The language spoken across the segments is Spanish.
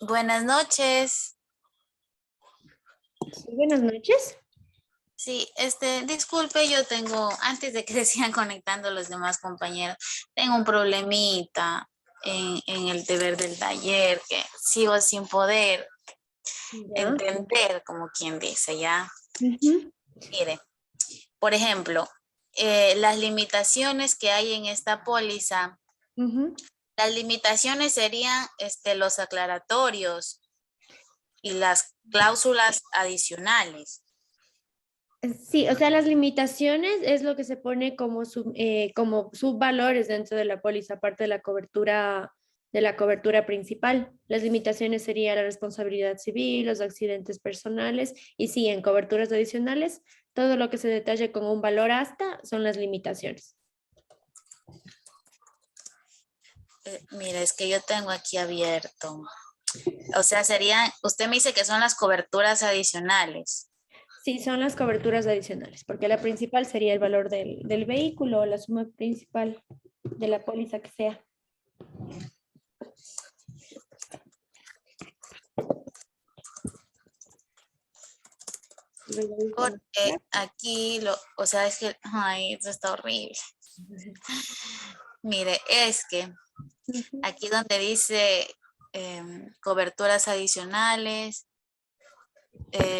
Buenas noches. Sí, buenas noches. Sí, disculpe, yo tengo, antes de que se sigan conectando los demás compañeros, tengo un problemita en el deber del taller que sigo sin poder Ya. entender, como quien dice, ya. Ujú, Mire, por ejemplo, las limitaciones que hay en esta póliza, ujú. las limitaciones serían los aclaratorios y las cláusulas adicionales. Sí, o sea, las limitaciones es lo que se pone como subvalores dentro de la póliza, aparte de la cobertura principal. Las limitaciones serían la responsabilidad civil, los accidentes personales y sí, en coberturas adicionales, todo lo que se detalle con un valor hasta son las limitaciones. Mira, es que yo tengo aquí abierto. O sea, serían, usted me dice que son las coberturas adicionales. Sí, son las coberturas adicionales, porque la principal sería el valor del vehículo, la suma principal de la póliza que sea. Porque aquí, o sea, es que, ay, eso está horrible. Mire, es que Ujú. aquí donde dice coberturas adicionales,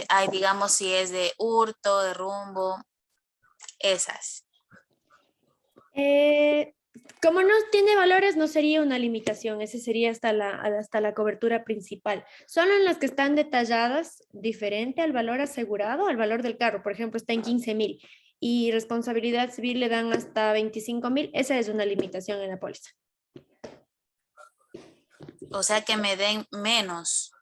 hay, digamos, si es de hurto, de rumbo, esas. Eh, Como no tiene valores, no sería una limitación, ese sería hasta la cobertura principal. Solo en las que están detalladas diferente al valor asegurado, al valor del carro, por ejemplo, está en 15,000 y responsabilidad civil le dan hasta 25,000, esa es una limitación en la póliza. O sea, que me den menos.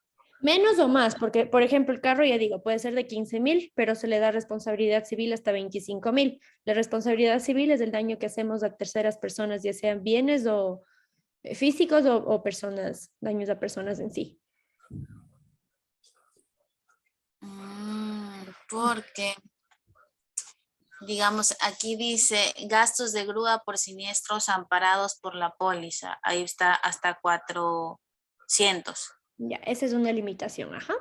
Menos o más, porque, por ejemplo, el carro, ya digo, puede ser de 15,000, pero se le da responsabilidad civil hasta 25,000. La responsabilidad civil es el daño que hacemos a terceras personas, ya sean bienes o físicos o personas, daños a personas en sí. Porque, digamos, aquí dice gastos de grúa por siniestros amparados por la póliza. Ahí está hasta 400. Ya, esa es una limitación, ajá.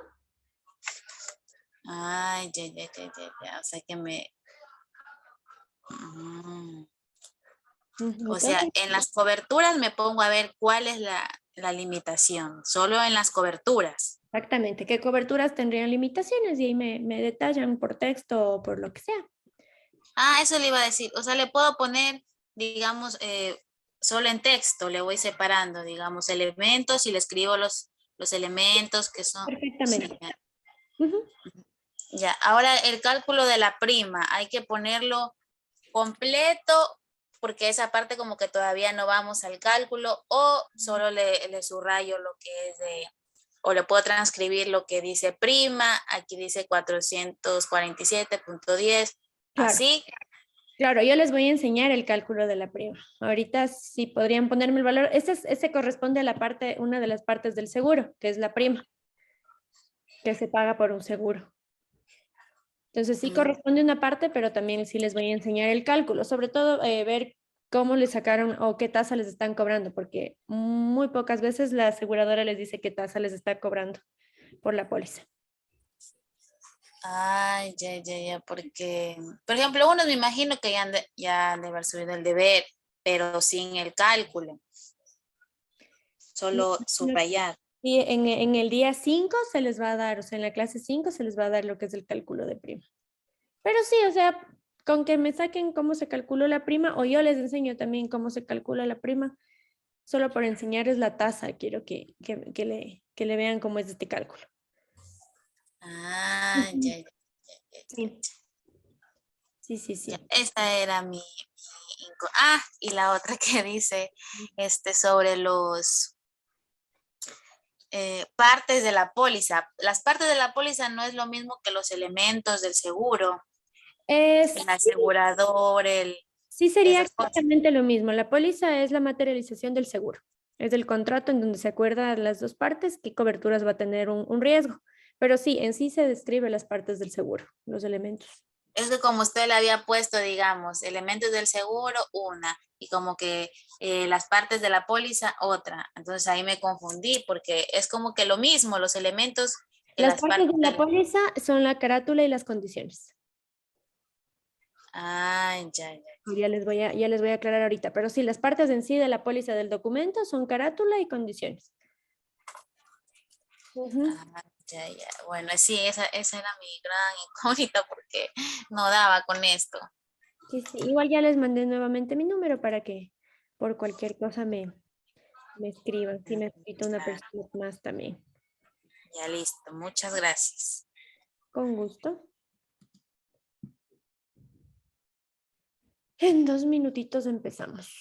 Ay, ya, ya, ya, ya, ya. O sea que me... Mm. Ujú. O sea, Entonces, en las coberturas me pongo a ver cuál es la limitación. Solo en las coberturas. exactamente, ¿qué coberturas tendrían limitaciones? Y ahí me detallan por texto o por lo que sea. Ah, eso le iba a decir. O sea, le puedo poner, digamos, solo en texto, le voy separando, digamos, elementos y le escribo los elementos que son. Sí, Perfectamente. ya. Ujú. Ya. Ahora el cálculo de la prima, hay que ponerlo completo porque esa parte como que todavía no vamos al cálculo o solo le subrayo lo que es de, o le puedo transcribir lo que dice prima, aquí dice 447.10, Claro. así. Claro, yo les voy a enseñar el cálculo de la prima. Ahorita sí podrían ponerme el valor. Ese corresponde a la parte, una de las partes del seguro, que es la prima, que se paga por un seguro. Entonces sí mm, corresponde una parte, pero también sí les voy a enseñar el cálculo, sobre todo ver cómo les sacaron o qué tasa les están cobrando, porque muy pocas veces la aseguradora les dice qué tasa les está cobrando por la póliza. Ay, ya, porque, por ejemplo, uno me imagino que ya han de haber subido el deber, pero sin el cálculo, Me solo imagino que subrayar. sí, en el día 5 se les va a dar, o sea, en la clase 5 se les va a dar lo que es el cálculo de prima. Pero sí, o sea, con que me saquen cómo se calculó la prima, o yo les enseño también cómo se calcula la prima, solo por enseñarles la tasa, quiero que le vean cómo es este cálculo. Ah, Ujú. ya. Sí, sí, sí, Ya, sí. esa era Ah, y la otra que dice sobre los partes de la póliza. Las partes de la póliza no es lo mismo que los elementos del seguro, el Sí, asegurador, sí sería esas cosas. exactamente lo mismo. La póliza es la materialización del seguro. Es el contrato en donde se acuerdan las dos partes qué coberturas va a tener un riesgo. Pero sí, en sí se describe las partes del seguro, los elementos. Es que como usted le había puesto, digamos, elementos del seguro, una, y como que las partes de la póliza, otra. Entonces ahí me confundí porque es como que lo mismo, los elementos que Las las partes partes de la del... póliza son la carátula y las condiciones. Ah, ya. Ya les voy a aclarar ahorita, pero sí, las partes en sí de la póliza del documento son carátula y condiciones. Ujú. Ah, ya. Bueno, sí, esa era mi gran incógnita porque no daba con esto. Sí, sí, igual ya les mandé nuevamente mi número para que por cualquier cosa me escriban. Sí, me ha escrito una Claro, persona más también. ya listo. Muchas gracias. Con gusto. En 2 minutitos empezamos.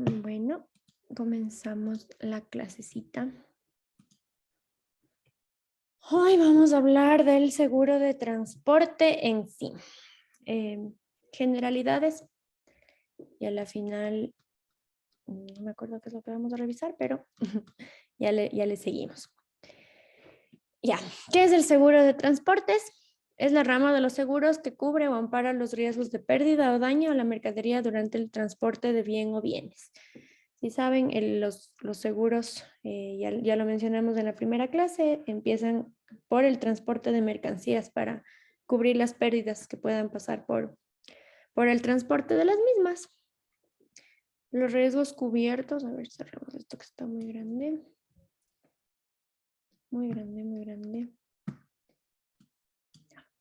Bueno, comenzamos la clasecita. Hoy vamos a hablar del seguro de transporte en sí. Generalidades. Y a la final, no me acuerdo qué es lo que vamos a revisar, pero ya le seguimos. Ya, ¿qué es el seguro de transportes? Es la rama de los seguros que cubre o ampara los riesgos de pérdida o daño a la mercadería durante el transporte de bien o bienes. Si saben, los seguros, ya lo mencionamos en la primera clase, empiezan por el transporte de mercancías para cubrir las pérdidas que puedan pasar por el transporte de las mismas. Los riesgos cubiertos, a ver, cerramos esto que está muy grande. Muy grande, muy grande.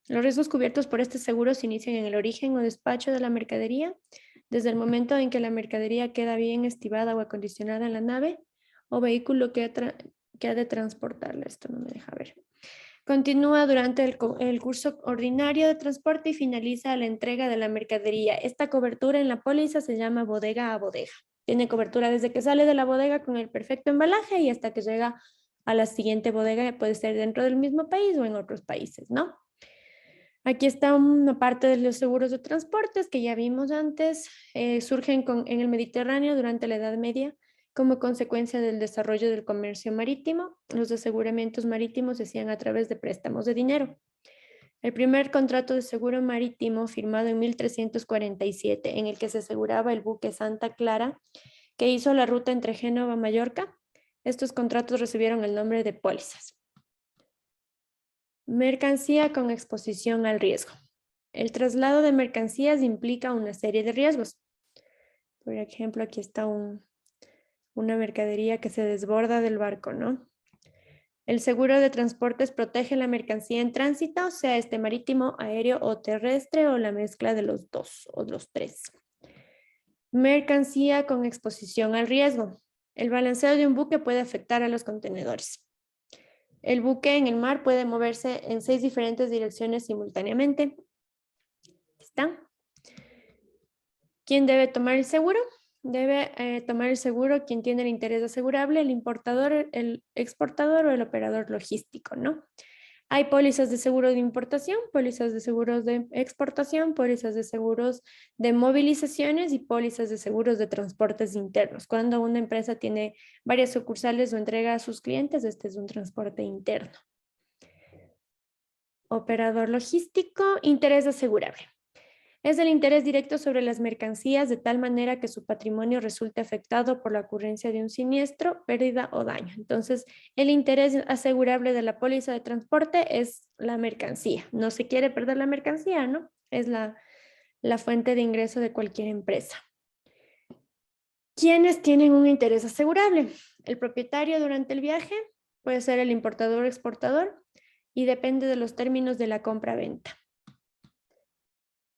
Los riesgos cubiertos por este seguro se inician en el origen o despacho de la mercadería, desde el momento en que la mercadería queda bien estibada o acondicionada en la nave o vehículo que ha de transportarla. Esto no me deja ver. Continúa durante el curso ordinario de transporte y finaliza la entrega de la mercadería. Esta cobertura en la póliza se llama bodega a bodega. Tiene cobertura desde que sale de la bodega con el perfecto embalaje y hasta que llega a la siguiente bodega, puede ser dentro del mismo país o en otros países, ¿no? Aquí está una parte de los seguros de transportes que ya vimos antes, surgen en el Mediterráneo durante la Edad Media Como consecuencia del desarrollo del comercio marítimo, los aseguramientos marítimos se hacían a través de préstamos de dinero. El primer contrato de seguro marítimo firmado en 1347, en el que se aseguraba el buque Santa Clara, que hizo la ruta entre Génova y Mallorca. Estos contratos recibieron el nombre de pólizas. Mercancía con exposición al riesgo. El traslado de mercancías implica una serie de riesgos. Por ejemplo, aquí está una mercadería que se desborda del barco, ¿no? El seguro de transportes protege la mercancía en tránsito, sea este marítimo, aéreo o terrestre, o la mezcla de los dos o los tres. Mercancía con exposición al riesgo. El balanceo de un buque puede afectar a los contenedores. El buque en el mar puede moverse en 6 diferentes direcciones simultáneamente. ¿Está? ¿Quién debe tomar el seguro? Debe tomar el seguro quien tiene el interés asegurable, el importador, el exportador o el operador logístico, ¿no? Hay pólizas de seguro de importación, pólizas de seguros de exportación, pólizas de seguros de movilizaciones y pólizas de seguros de transportes internos. Cuando una empresa tiene varias sucursales o entrega a sus clientes, este es un transporte interno. Operador logístico, interés asegurable. Es el interés directo sobre las mercancías de tal manera que su patrimonio resulte afectado por la ocurrencia de un siniestro, pérdida o daño. Entonces, el interés asegurable de la póliza de transporte es la mercancía. No se quiere perder la mercancía, ¿no? Es la fuente de ingreso de cualquier empresa. ¿Quiénes tienen un interés asegurable? El propietario durante el viaje, puede ser el importador o exportador, y depende de los términos de la compra-venta.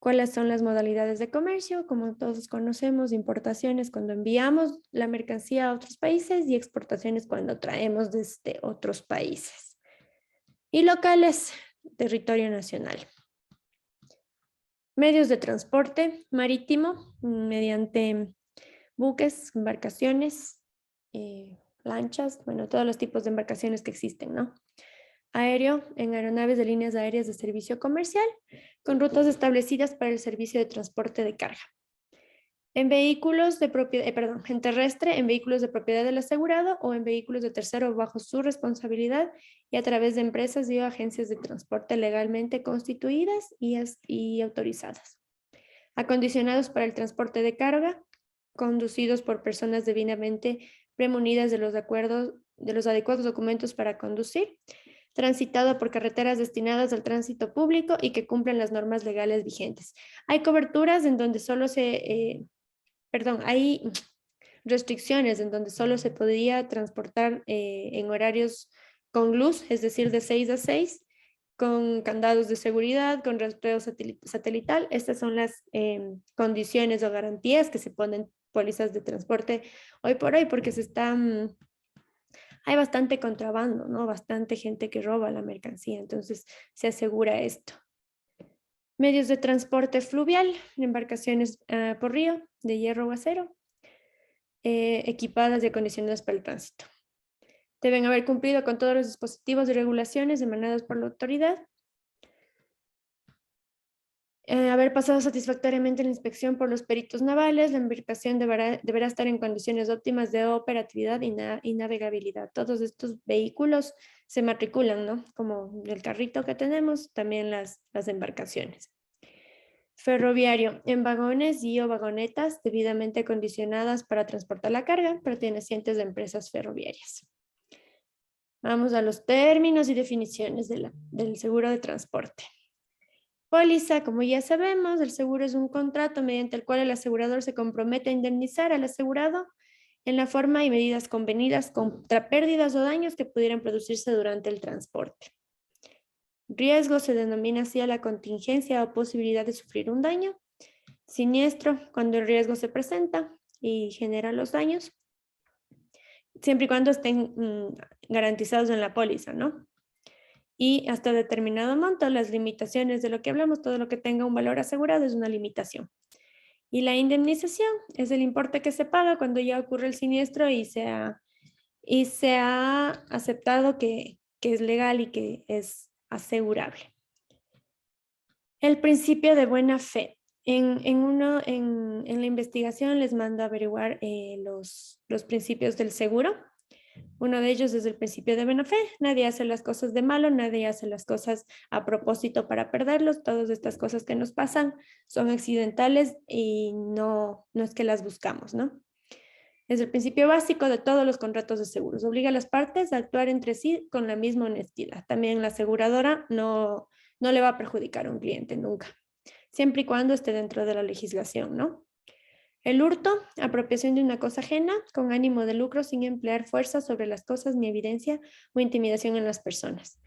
¿Cuáles son las modalidades de comercio? Como todos conocemos, importaciones cuando enviamos la mercancía a otros países y exportaciones cuando traemos desde otros países. Y locales, territorio nacional. Medios de transporte marítimo, mediante buques, embarcaciones, lanchas, bueno, todos los tipos de embarcaciones que existen, ¿no? Aéreo, en aeronaves de líneas aéreas de servicio comercial, con rutas establecidas para el servicio de transporte de carga. En vehículos de propiedad, en terrestre, en vehículos de propiedad del asegurado o en vehículos de tercero bajo su responsabilidad y a través de empresas y agencias de transporte legalmente constituidas y autorizadas. Acondicionados para el transporte de carga, conducidos por personas debidamente premunidas de los adecuados documentos para conducir, transitado por carreteras destinadas al tránsito público y que cumplen las normas legales vigentes. Hay coberturas en donde hay restricciones en donde solo se podría transportar en horarios con luz, es decir, de 6 a 6, con candados de seguridad, con rastreo satelital. Estas son las condiciones o garantías que se ponen pólizas de transporte hoy por hoy, porque hay bastante contrabando, ¿no? Bastante gente que roba la mercancía, entonces se asegura esto. Medios de transporte fluvial, embarcaciones por río, de hierro o acero, equipadas y acondicionadas para el tránsito. Deben haber cumplido con todos los dispositivos y regulaciones emanadas por la autoridad. Haber pasado satisfactoriamente la inspección por los peritos navales, la embarcación deberá estar en condiciones óptimas de operatividad y navegabilidad. Todos estos vehículos se matriculan, ¿no? Como el carrito que tenemos, también las embarcaciones. Ferroviario, en vagones y o vagonetas debidamente acondicionadas para transportar la carga, pertenecientes a empresas ferroviarias. Vamos a los términos y definiciones del seguro de transporte. Póliza, como ya sabemos, el seguro es un contrato mediante el cual el asegurador se compromete a indemnizar al asegurado en la forma y medidas convenidas contra pérdidas o daños que pudieran producirse durante el transporte. Riesgo se denomina así a la contingencia o posibilidad de sufrir un daño. Siniestro, cuando el riesgo se presenta y genera los daños, siempre y cuando estén garantizados en la póliza, ¿no? Y hasta determinado monto, las limitaciones de lo que hablamos, todo lo que tenga un valor asegurado es una limitación. Y la indemnización es el importe que se paga cuando ya ocurre el siniestro y se ha aceptado que es legal y que es asegurable. El principio de buena fe. En la investigación les mando a averiguar los principios del seguro. Uno de ellos es el principio de buena fe. Nadie hace las cosas de malo, nadie hace las cosas a propósito para perderlos. Todas estas cosas que nos pasan son accidentales y no es que las buscamos, ¿no? Es el principio básico de todos los contratos de seguros. Obliga a las partes a actuar entre sí con la misma honestidad. También la aseguradora no le va a perjudicar a un cliente nunca, siempre y cuando esté dentro de la legislación, ¿no? El hurto, apropiación de una cosa ajena con ánimo de lucro sin emplear fuerza sobre las cosas ni evidencia o intimidación en las personas.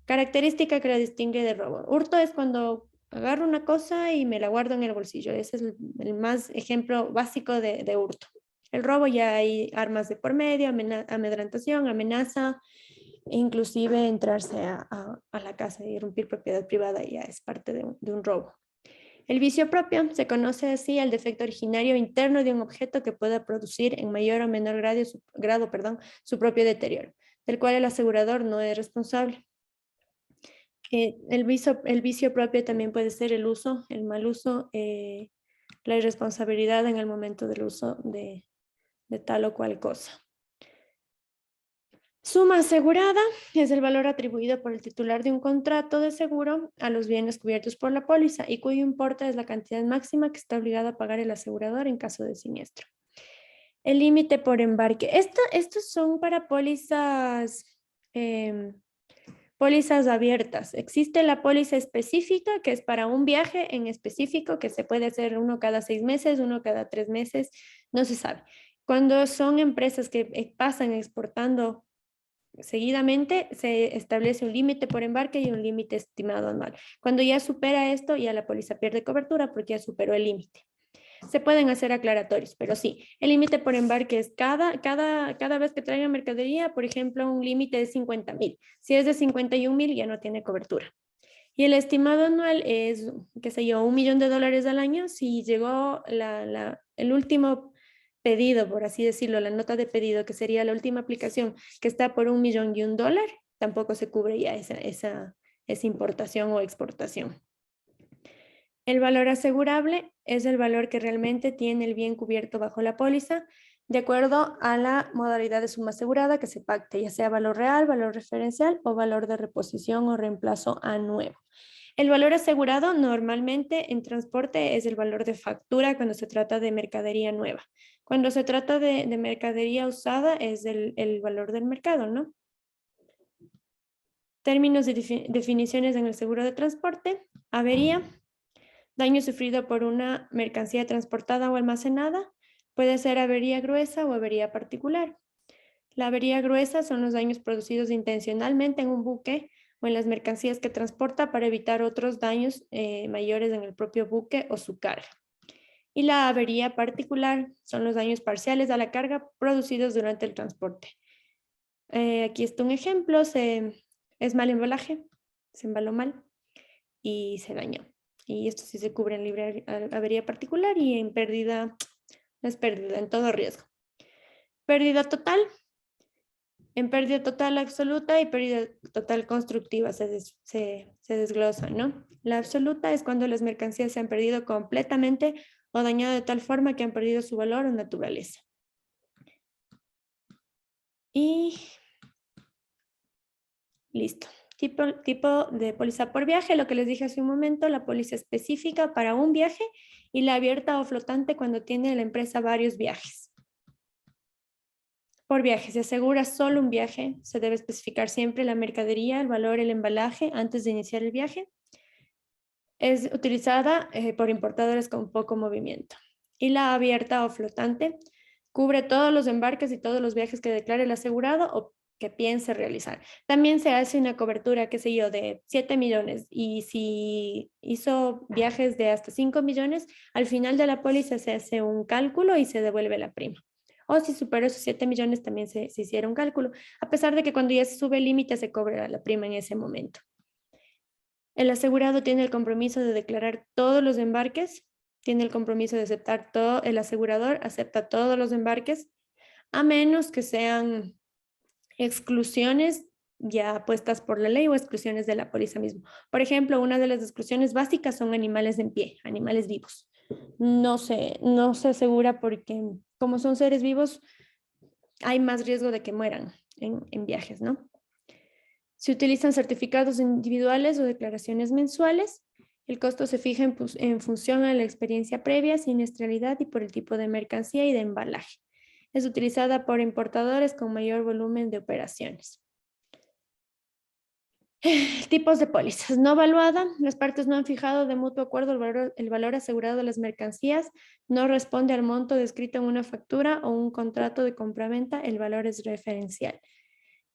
Característica que la distingue de robo. Hurto es cuando agarro una cosa y me la guardo en el bolsillo. Ese es el más ejemplo básico de hurto. El robo ya hay armas de por medio, amedrentación, amenaza, inclusive entrarse a la casa y irrumpir propiedad privada ya es parte de un robo. El vicio propio se conoce así al defecto originario interno de un objeto que pueda producir en mayor o menor grado, su propio deterioro, del cual el asegurador no es responsable. El vicio propio también puede ser el uso, el mal uso, la irresponsabilidad en el momento del uso de tal o cual cosa. Suma asegurada es el valor atribuido por el titular de un contrato de seguro a los bienes cubiertos por la póliza y cuyo importe es la cantidad máxima que está obligado a pagar el asegurador en caso de siniestro. El límite por embarque. Estos son para pólizas abiertas. Existe la póliza específica que es para un viaje en específico que se puede hacer uno cada 6 meses, uno cada 3 meses, no se sabe. Cuando son empresas que pasan exportando seguidamente, se establece un límite por embarque y un límite estimado anual. Cuando ya supera esto, ya la póliza pierde cobertura porque ya superó el límite. Se pueden hacer aclaratorios, pero sí, el límite por embarque es cada vez que traiga mercadería, por ejemplo, un límite de 50,000. Si es de 51,000, ya no tiene cobertura. Y el estimado anual es, qué sé yo, $1,000,000 al año. Si llegó el último pedido, por así decirlo, la nota de pedido, que sería la última aplicación, que está por $1,000,001, tampoco se cubre ya esa importación o exportación. El valor asegurable es el valor que realmente tiene el bien cubierto bajo la póliza, de acuerdo a la modalidad de suma asegurada que se pacte, ya sea valor real, valor referencial o valor de reposición o reemplazo a nuevo. El valor asegurado normalmente en transporte es el valor de factura cuando se trata de mercadería nueva. Cuando se trata de mercadería usada es el valor del mercado, ¿no? Términos y definiciones en el seguro de transporte. Avería. Daño sufrido por una mercancía transportada o almacenada. Puede ser avería gruesa o avería particular. La avería gruesa son los daños producidos intencionalmente en un buque o en las mercancías que transporta para evitar otros daños mayores en el propio buque o su carga. Y la avería particular son los daños parciales a la carga producidos durante el transporte. Aquí está un ejemplo, es mal embalaje, se embaló mal y se dañó. Y esto sí se cubre en libre avería particular y en pérdida, no es pérdida, en todo riesgo. Pérdida total. En pérdida total absoluta y pérdida total constructiva se desglosan, ¿no? La absoluta es cuando las mercancías se han perdido completamente o dañado de tal forma que han perdido su valor o naturaleza. Y listo. Tipo de póliza por viaje, lo que les dije hace un momento, la póliza específica para un viaje y la abierta o flotante cuando tiene la empresa varios viajes. Por viaje, se asegura solo un viaje, se debe especificar siempre la mercadería, el valor, el embalaje antes de iniciar el viaje. Es utilizada por importadores con poco movimiento. Y la abierta o flotante cubre todos los embarques y todos los viajes que declare el asegurado o que piense realizar. También se hace una cobertura, qué sé yo, de 7 millones y si hizo viajes de hasta 5 millones, al final de la póliza se hace un cálculo y se devuelve la prima. O si superó esos 7 millones también se hiciera un cálculo, a pesar de que cuando ya se sube el límite se cobra la prima en ese momento. El asegurado tiene el compromiso de declarar todos los embarques, tiene el compromiso de aceptar todo, el asegurador acepta todos los embarques, a menos que sean exclusiones ya puestas por la ley o exclusiones de la póliza mismo. Por ejemplo, una de las exclusiones básicas son animales en pie, animales vivos. No se asegura porque como son seres vivos, hay más riesgo de que mueran en viajes, ¿no? Se utilizan certificados individuales o declaraciones mensuales. El costo se fija en función a la experiencia previa, siniestralidad y por el tipo de mercancía y de embalaje. Es utilizada por importadores con mayor volumen de operaciones. Tipos de pólizas. No valuada. Las partes no han fijado de mutuo acuerdo el valor asegurado de las mercancías. No responde al monto descrito en una factura o un contrato de compraventa. El valor es referencial.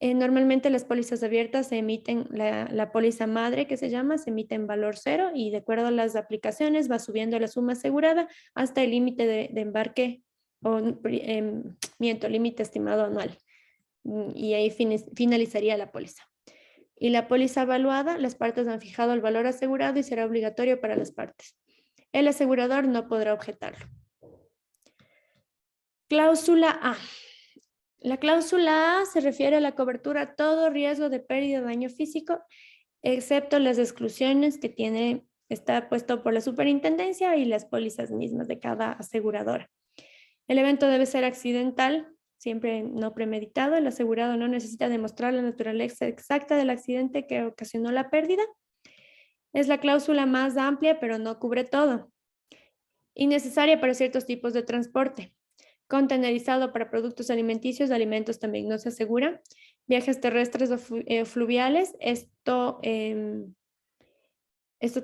Normalmente las pólizas abiertas se emiten, la póliza madre que se llama, se emite en valor cero y de acuerdo a las aplicaciones va subiendo la suma asegurada hasta el límite de embarque o límite estimado anual. Y ahí finalizaría la póliza. Y la póliza evaluada, las partes han fijado el valor asegurado y será obligatorio para las partes. El asegurador no podrá objetarlo. Cláusula A. La cláusula A se refiere a la cobertura a todo riesgo de pérdida o daño físico, excepto las exclusiones que está puesto por la superintendencia y las pólizas mismas de cada aseguradora. El evento debe ser accidental, siempre no premeditado. El asegurado no necesita demostrar la naturaleza exacta del accidente que ocasionó la pérdida. Es la cláusula más amplia, pero no cubre todo. Innecesaria para ciertos tipos de transporte. Contenerizado para productos alimenticios, alimentos también no se asegura. Viajes terrestres o fluviales, esto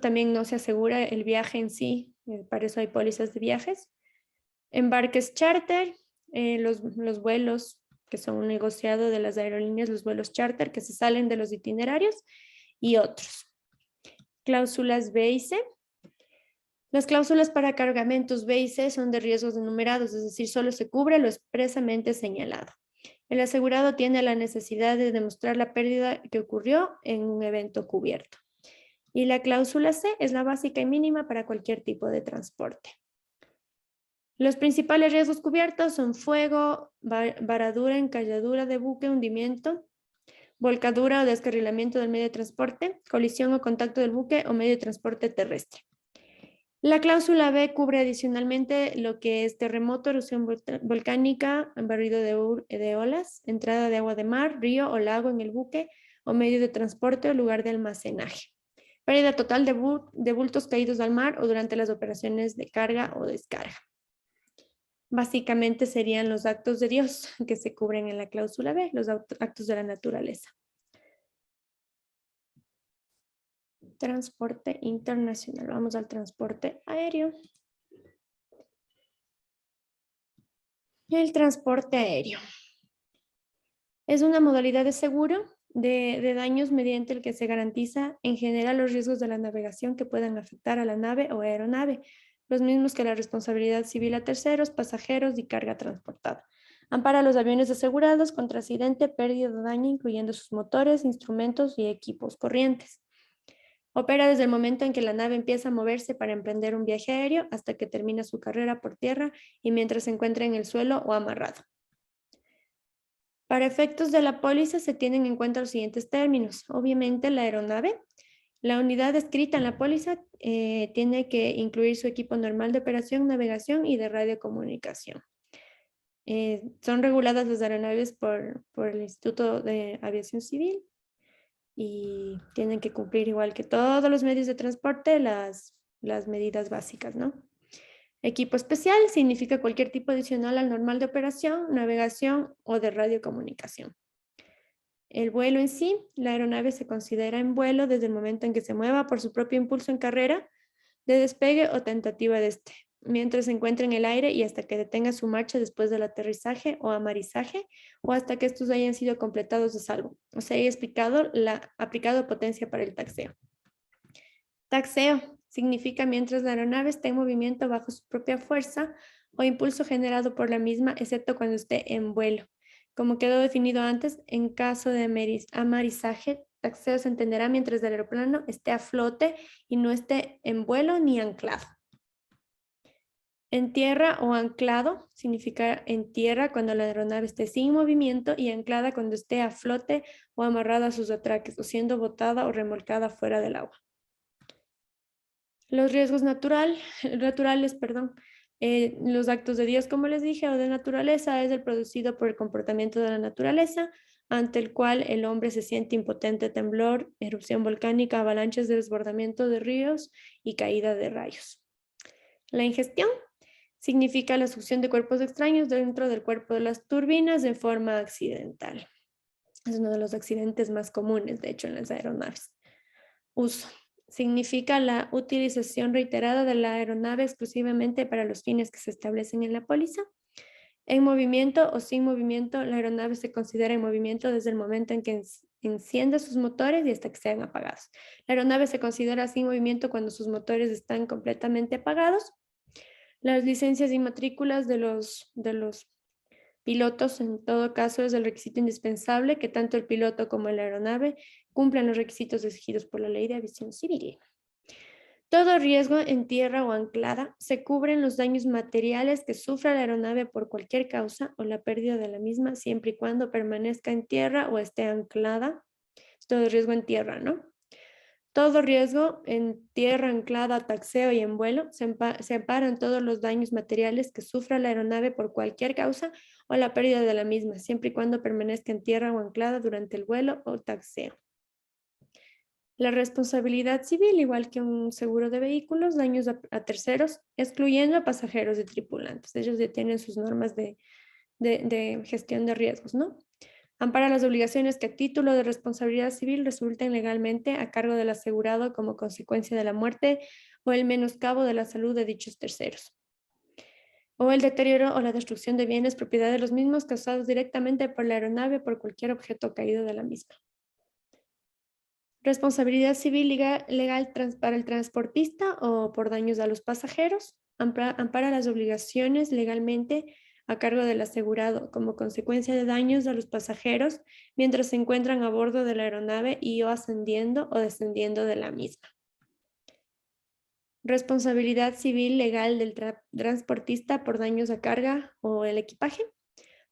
también no se asegura el viaje en sí, para eso hay pólizas de viajes. Embarques charter, los vuelos que son un negociado de las aerolíneas, los vuelos charter que se salen de los itinerarios y otros. Cláusulas B y C. Las cláusulas para cargamentos B y C son de riesgos enumerados, es decir, solo se cubre lo expresamente señalado. El asegurado tiene la necesidad de demostrar la pérdida que ocurrió en un evento cubierto. Y la cláusula C es la básica y mínima para cualquier tipo de transporte. Los principales riesgos cubiertos son fuego, varadura, encalladura de buque, hundimiento, volcadura o descarrilamiento del medio de transporte, colisión o contacto del buque o medio de transporte terrestre. La cláusula B cubre adicionalmente lo que es terremoto, erupción volcánica, barrido de olas, entrada de agua de mar, río o lago en el buque o medio de transporte o lugar de almacenaje. Pérdida total de bultos caídos al mar o durante las operaciones de carga o descarga. Básicamente serían los actos de Dios que se cubren en la cláusula B, los actos de la naturaleza. Transporte internacional. Vamos al transporte aéreo. El transporte aéreo es una modalidad de seguro de daños mediante el que se garantiza en general los riesgos de la navegación que puedan afectar a la nave o aeronave, los mismos que la responsabilidad civil a terceros, pasajeros y carga transportada. Ampara a los aviones asegurados contra accidente, pérdida o daño, incluyendo sus motores, instrumentos y equipos corrientes. Opera desde el momento en que la nave empieza a moverse para emprender un viaje aéreo hasta que termina su carrera por tierra y mientras se encuentra en el suelo o amarrado. Para efectos de la póliza se tienen en cuenta los siguientes términos. Obviamente la aeronave, la unidad descrita en la póliza tiene que incluir su equipo normal de operación, navegación y de radiocomunicación. Son reguladas las aeronaves por el Instituto de Aviación Civil y tienen que cumplir igual que todos los medios de transporte las medidas básicas, ¿no? Equipo especial significa cualquier tipo adicional al normal de operación, navegación o de radiocomunicación. El vuelo en sí, la aeronave se considera en vuelo desde el momento en que se mueva por su propio impulso en carrera, de despegue o tentativa de este, mientras se encuentra en el aire y hasta que detenga su marcha después del aterrizaje o amarizaje o hasta que estos hayan sido completados de salvo, o se haya aplicado potencia para el taxeo. Taxeo significa mientras la aeronave esté en movimiento bajo su propia fuerza o impulso generado por la misma, excepto cuando esté en vuelo. Como quedó definido antes, en caso de amarizaje, taxeo se entenderá mientras el aeroplano esté a flote y no esté en vuelo ni anclado. En tierra o anclado significa en tierra cuando la aeronave esté sin movimiento y anclada cuando esté a flote o amarrada a sus atraques o siendo botada o remolcada fuera del agua. Los riesgos naturales, perdón, los actos de Dios, como les dije, o de naturaleza, es el producido por el comportamiento de la naturaleza, ante el cual el hombre se siente impotente, temblor, erupción volcánica, avalanchas de desbordamiento de ríos y caída de rayos. La ingestión significa la succión de cuerpos extraños dentro del cuerpo de las turbinas de forma accidental. Es uno de los accidentes más comunes, de hecho, en las aeronaves. Uso. Significa la utilización reiterada de la aeronave exclusivamente para los fines que se establecen en la póliza. En movimiento o sin movimiento, la aeronave se considera en movimiento desde el momento en que enciende sus motores y hasta que sean apagados. La aeronave se considera sin movimiento cuando sus motores están completamente apagados. Las licencias y matrículas de los pilotos, en todo caso, es el requisito indispensable que tanto el piloto como la aeronave cumplan los requisitos exigidos por la Ley de Aviación Civil. Todo riesgo en tierra o anclada se cubren los daños materiales que sufra la aeronave por cualquier causa o la pérdida de la misma, siempre y cuando permanezca en tierra o esté anclada. Todo riesgo en tierra, ¿no? Todo riesgo en tierra, anclada, taxeo y en vuelo se amparan todos los daños materiales que sufra la aeronave por cualquier causa o la pérdida de la misma, siempre y cuando permanezca en tierra o anclada durante el vuelo o taxeo. La responsabilidad civil, igual que un seguro de vehículos, daños a terceros, excluyendo a pasajeros y tripulantes. Ellos ya tienen sus normas de gestión de riesgos, ¿no? Ampara las obligaciones que a título de responsabilidad civil resulten legalmente a cargo del asegurado como consecuencia de la muerte o el menoscabo de la salud de dichos terceros, o el deterioro o la destrucción de bienes propiedad de los mismos causados directamente por la aeronave o por cualquier objeto caído de la misma. Responsabilidad civil legal para el transportista o por daños a los pasajeros. Ampara las obligaciones legalmente a cargo del asegurado como consecuencia de daños a los pasajeros mientras se encuentran a bordo de la aeronave y o ascendiendo o descendiendo de la misma. Responsabilidad civil legal del transportista por daños a carga o el equipaje.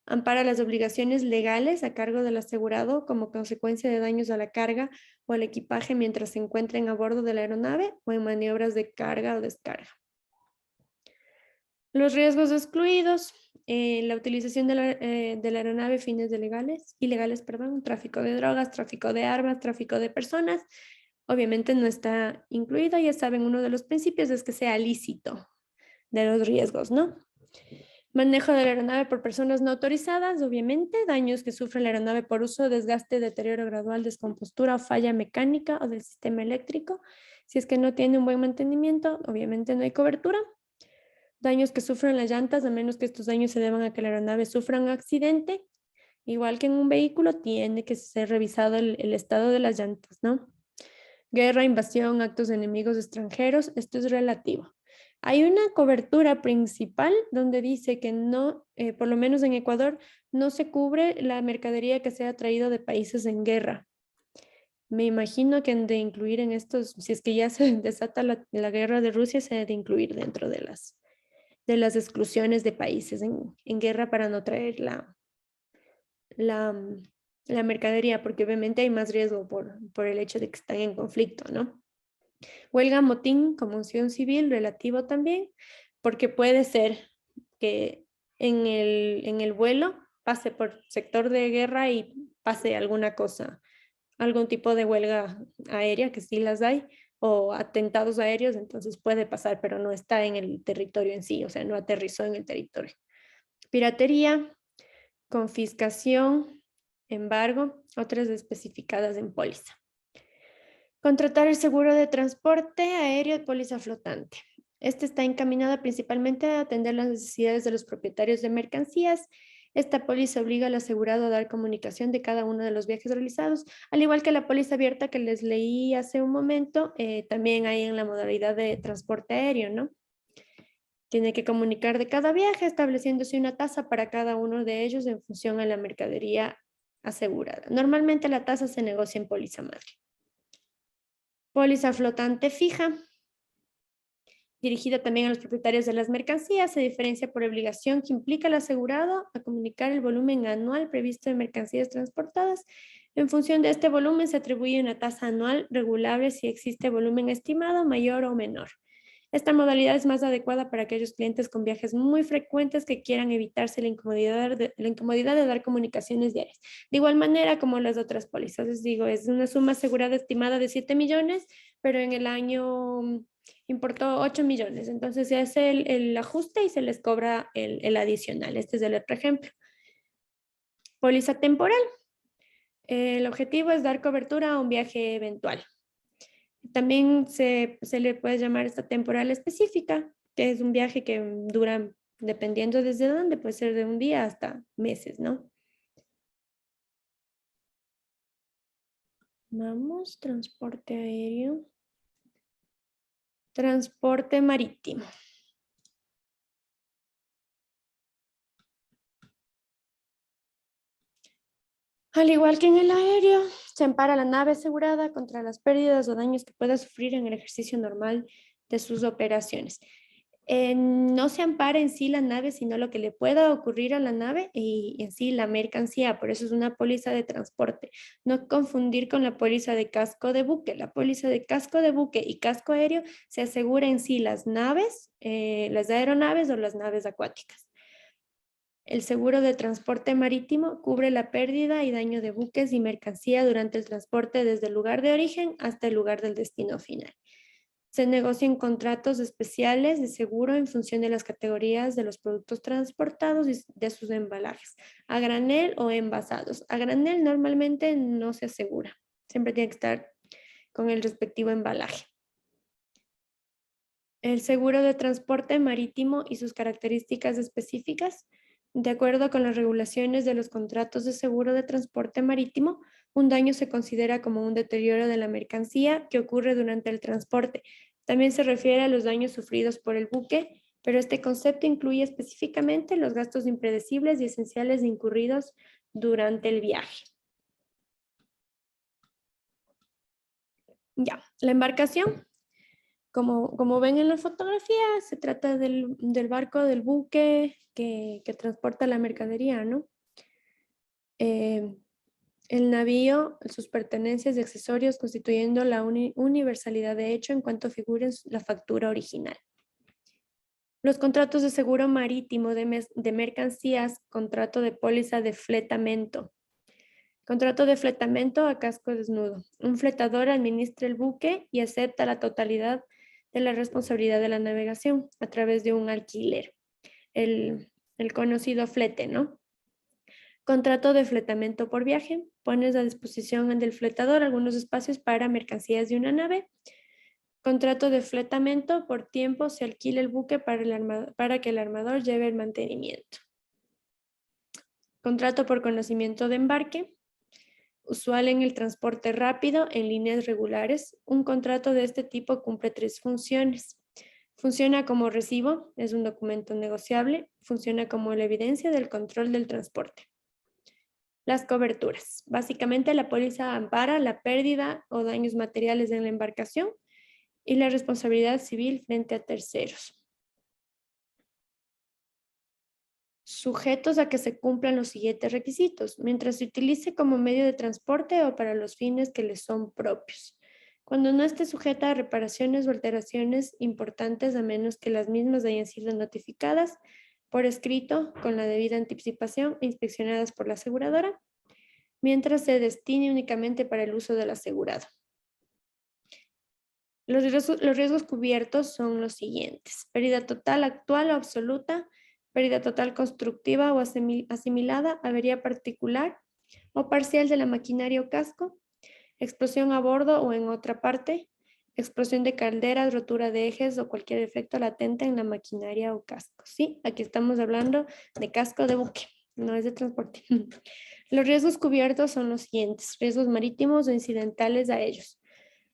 Ampara las obligaciones legales a cargo del asegurado como consecuencia de daños a la carga o al equipaje mientras se encuentren a bordo de la aeronave o en maniobras de carga o descarga. Los riesgos excluidos, la utilización de la aeronave, fines ilegales, tráfico de drogas, tráfico de armas, tráfico de personas, obviamente no está incluido, ya saben, uno de los principios es que sea lícito de los riesgos, ¿no? Manejo de la aeronave por personas no autorizadas, obviamente, daños que sufre la aeronave por uso, desgaste, deterioro gradual, descompostura o falla mecánica o del sistema eléctrico. Si es que no tiene un buen mantenimiento, obviamente no hay cobertura. Daños que sufren las llantas, a menos que estos daños se deban a que la aeronave sufra un accidente. Igual que en un vehículo, tiene que ser revisado el estado de las llantas, ¿no? Guerra, invasión, actos de enemigos extranjeros, esto es relativo. Hay una cobertura principal donde dice que no, por lo menos en Ecuador, no se cubre la mercadería que sea traído de países en guerra. Me imagino que han de incluir en estos, si es que ya se desata la guerra de Rusia, se ha de incluir dentro de las exclusiones de países en guerra para no traer la mercadería, porque obviamente hay más riesgo por el hecho de que están en conflicto, ¿no? Huelga, motín, conmoción civil, relativo también, porque puede ser que en el vuelo pase por sector de guerra y pase alguna cosa, algún tipo de huelga aérea, que sí las hay, o atentados aéreos, entonces puede pasar, pero no está en el territorio en sí, o sea, no aterrizó en el territorio. Piratería, confiscación, embargo, otras especificadas en póliza. Contratar el seguro de transporte aéreo de póliza flotante. Este está encaminado principalmente a atender las necesidades de los propietarios de mercancías. Esta póliza obliga al asegurado a dar comunicación de cada uno de los viajes realizados, al igual que la póliza abierta que les leí hace un momento, también hay en la modalidad de transporte aéreo, ¿no? Tiene que comunicar de cada viaje, estableciéndose una tasa para cada uno de ellos en función a la mercadería asegurada. Normalmente la tasa se negocia en póliza madre. Póliza flotante fija. dirigida también a los propietarios de las mercancías, se diferencia por obligación que implica al asegurado a comunicar el volumen anual previsto de mercancías transportadas. En función de este volumen se atribuye una tasa anual regulable si existe volumen estimado mayor o menor. Esta modalidad es más adecuada para aquellos clientes con viajes muy frecuentes que quieran evitarse la incomodidad de dar comunicaciones diarias. De igual manera como las otras pólizas, les digo, es una suma asegurada estimada de 7 millones, pero en el año importó 8 millones. Entonces se hace el ajuste y se les cobra el adicional. Este es el otro ejemplo. Póliza temporal. El objetivo es dar cobertura a un viaje eventual. También se le puede llamar esta temporal específica, que es un viaje que dura, dependiendo desde dónde, puede ser de un día hasta meses, ¿no? Vamos, transporte aéreo. Transporte marítimo. Al igual que en el aéreo, se ampara la nave asegurada contra las pérdidas o daños que pueda sufrir en el ejercicio normal de sus operaciones. No se ampara en sí la nave, sino lo que le pueda ocurrir a la nave y en sí la mercancía. Por eso es una póliza de transporte. No confundir con la póliza de casco de buque. La póliza de casco de buque y casco aéreo se asegura en sí las naves, las aeronaves o las naves acuáticas. El seguro de transporte marítimo cubre la pérdida y daño de buques y mercancía durante el transporte desde el lugar de origen hasta el lugar del destino final. Se negocian contratos especiales de seguro en función de las categorías de los productos transportados y de sus embalajes, a granel o envasados. A granel normalmente no se asegura, siempre tiene que estar con el respectivo embalaje. El seguro de transporte marítimo y sus características específicas. De acuerdo con las regulaciones de los contratos de seguro de transporte marítimo, un daño se considera como un deterioro de la mercancía que ocurre durante el transporte. También se refiere a los daños sufridos por el buque, pero este concepto incluye específicamente los gastos impredecibles y esenciales incurridos durante el viaje. Ya, la embarcación. Como ven en la fotografía, se trata del barco, del buque que transporta la mercadería, ¿no? El navío, sus pertenencias y accesorios constituyendo la universalidad de hecho en cuanto figure en la factura original. Los contratos de seguro marítimo de mercancías, contrato de póliza de fletamento. Contrato de fletamento a casco desnudo. Un fletador administra el buque y acepta la totalidad de la responsabilidad de la navegación a través de un alquiler. El conocido flete, ¿no? Contrato de fletamento por viaje. Pones a disposición del fletador algunos espacios para mercancías de una nave. Contrato de fletamento por tiempo. Se alquila el buque para que el armador lleve el mantenimiento. Contrato por conocimiento de embarque. Usual en el transporte rápido en líneas regulares. Un contrato de este tipo cumple 3 funciones. Funciona como recibo, es un documento negociable. Funciona como la evidencia del control del transporte. Las coberturas. Básicamente la póliza ampara la pérdida o daños materiales en la embarcación y la responsabilidad civil frente a terceros. Sujetos a que se cumplan los siguientes requisitos, mientras se utilice como medio de transporte o para los fines que le son propios. Cuando no esté sujeta a reparaciones o alteraciones importantes a menos que las mismas hayan sido notificadas por escrito con la debida anticipación e inspeccionadas por la aseguradora, mientras se destine únicamente para el uso del asegurado. Los riesgos cubiertos son los siguientes: pérdida total actual o absoluta, pérdida total constructiva o asimilada, avería particular o parcial de la maquinaria o casco, explosión a bordo o en otra parte, explosión de calderas, rotura de ejes o cualquier efecto latente en la maquinaria o casco. Sí, aquí estamos hablando de casco de buque, no es de transporte. Los riesgos cubiertos son los siguientes: riesgos marítimos o incidentales a ellos.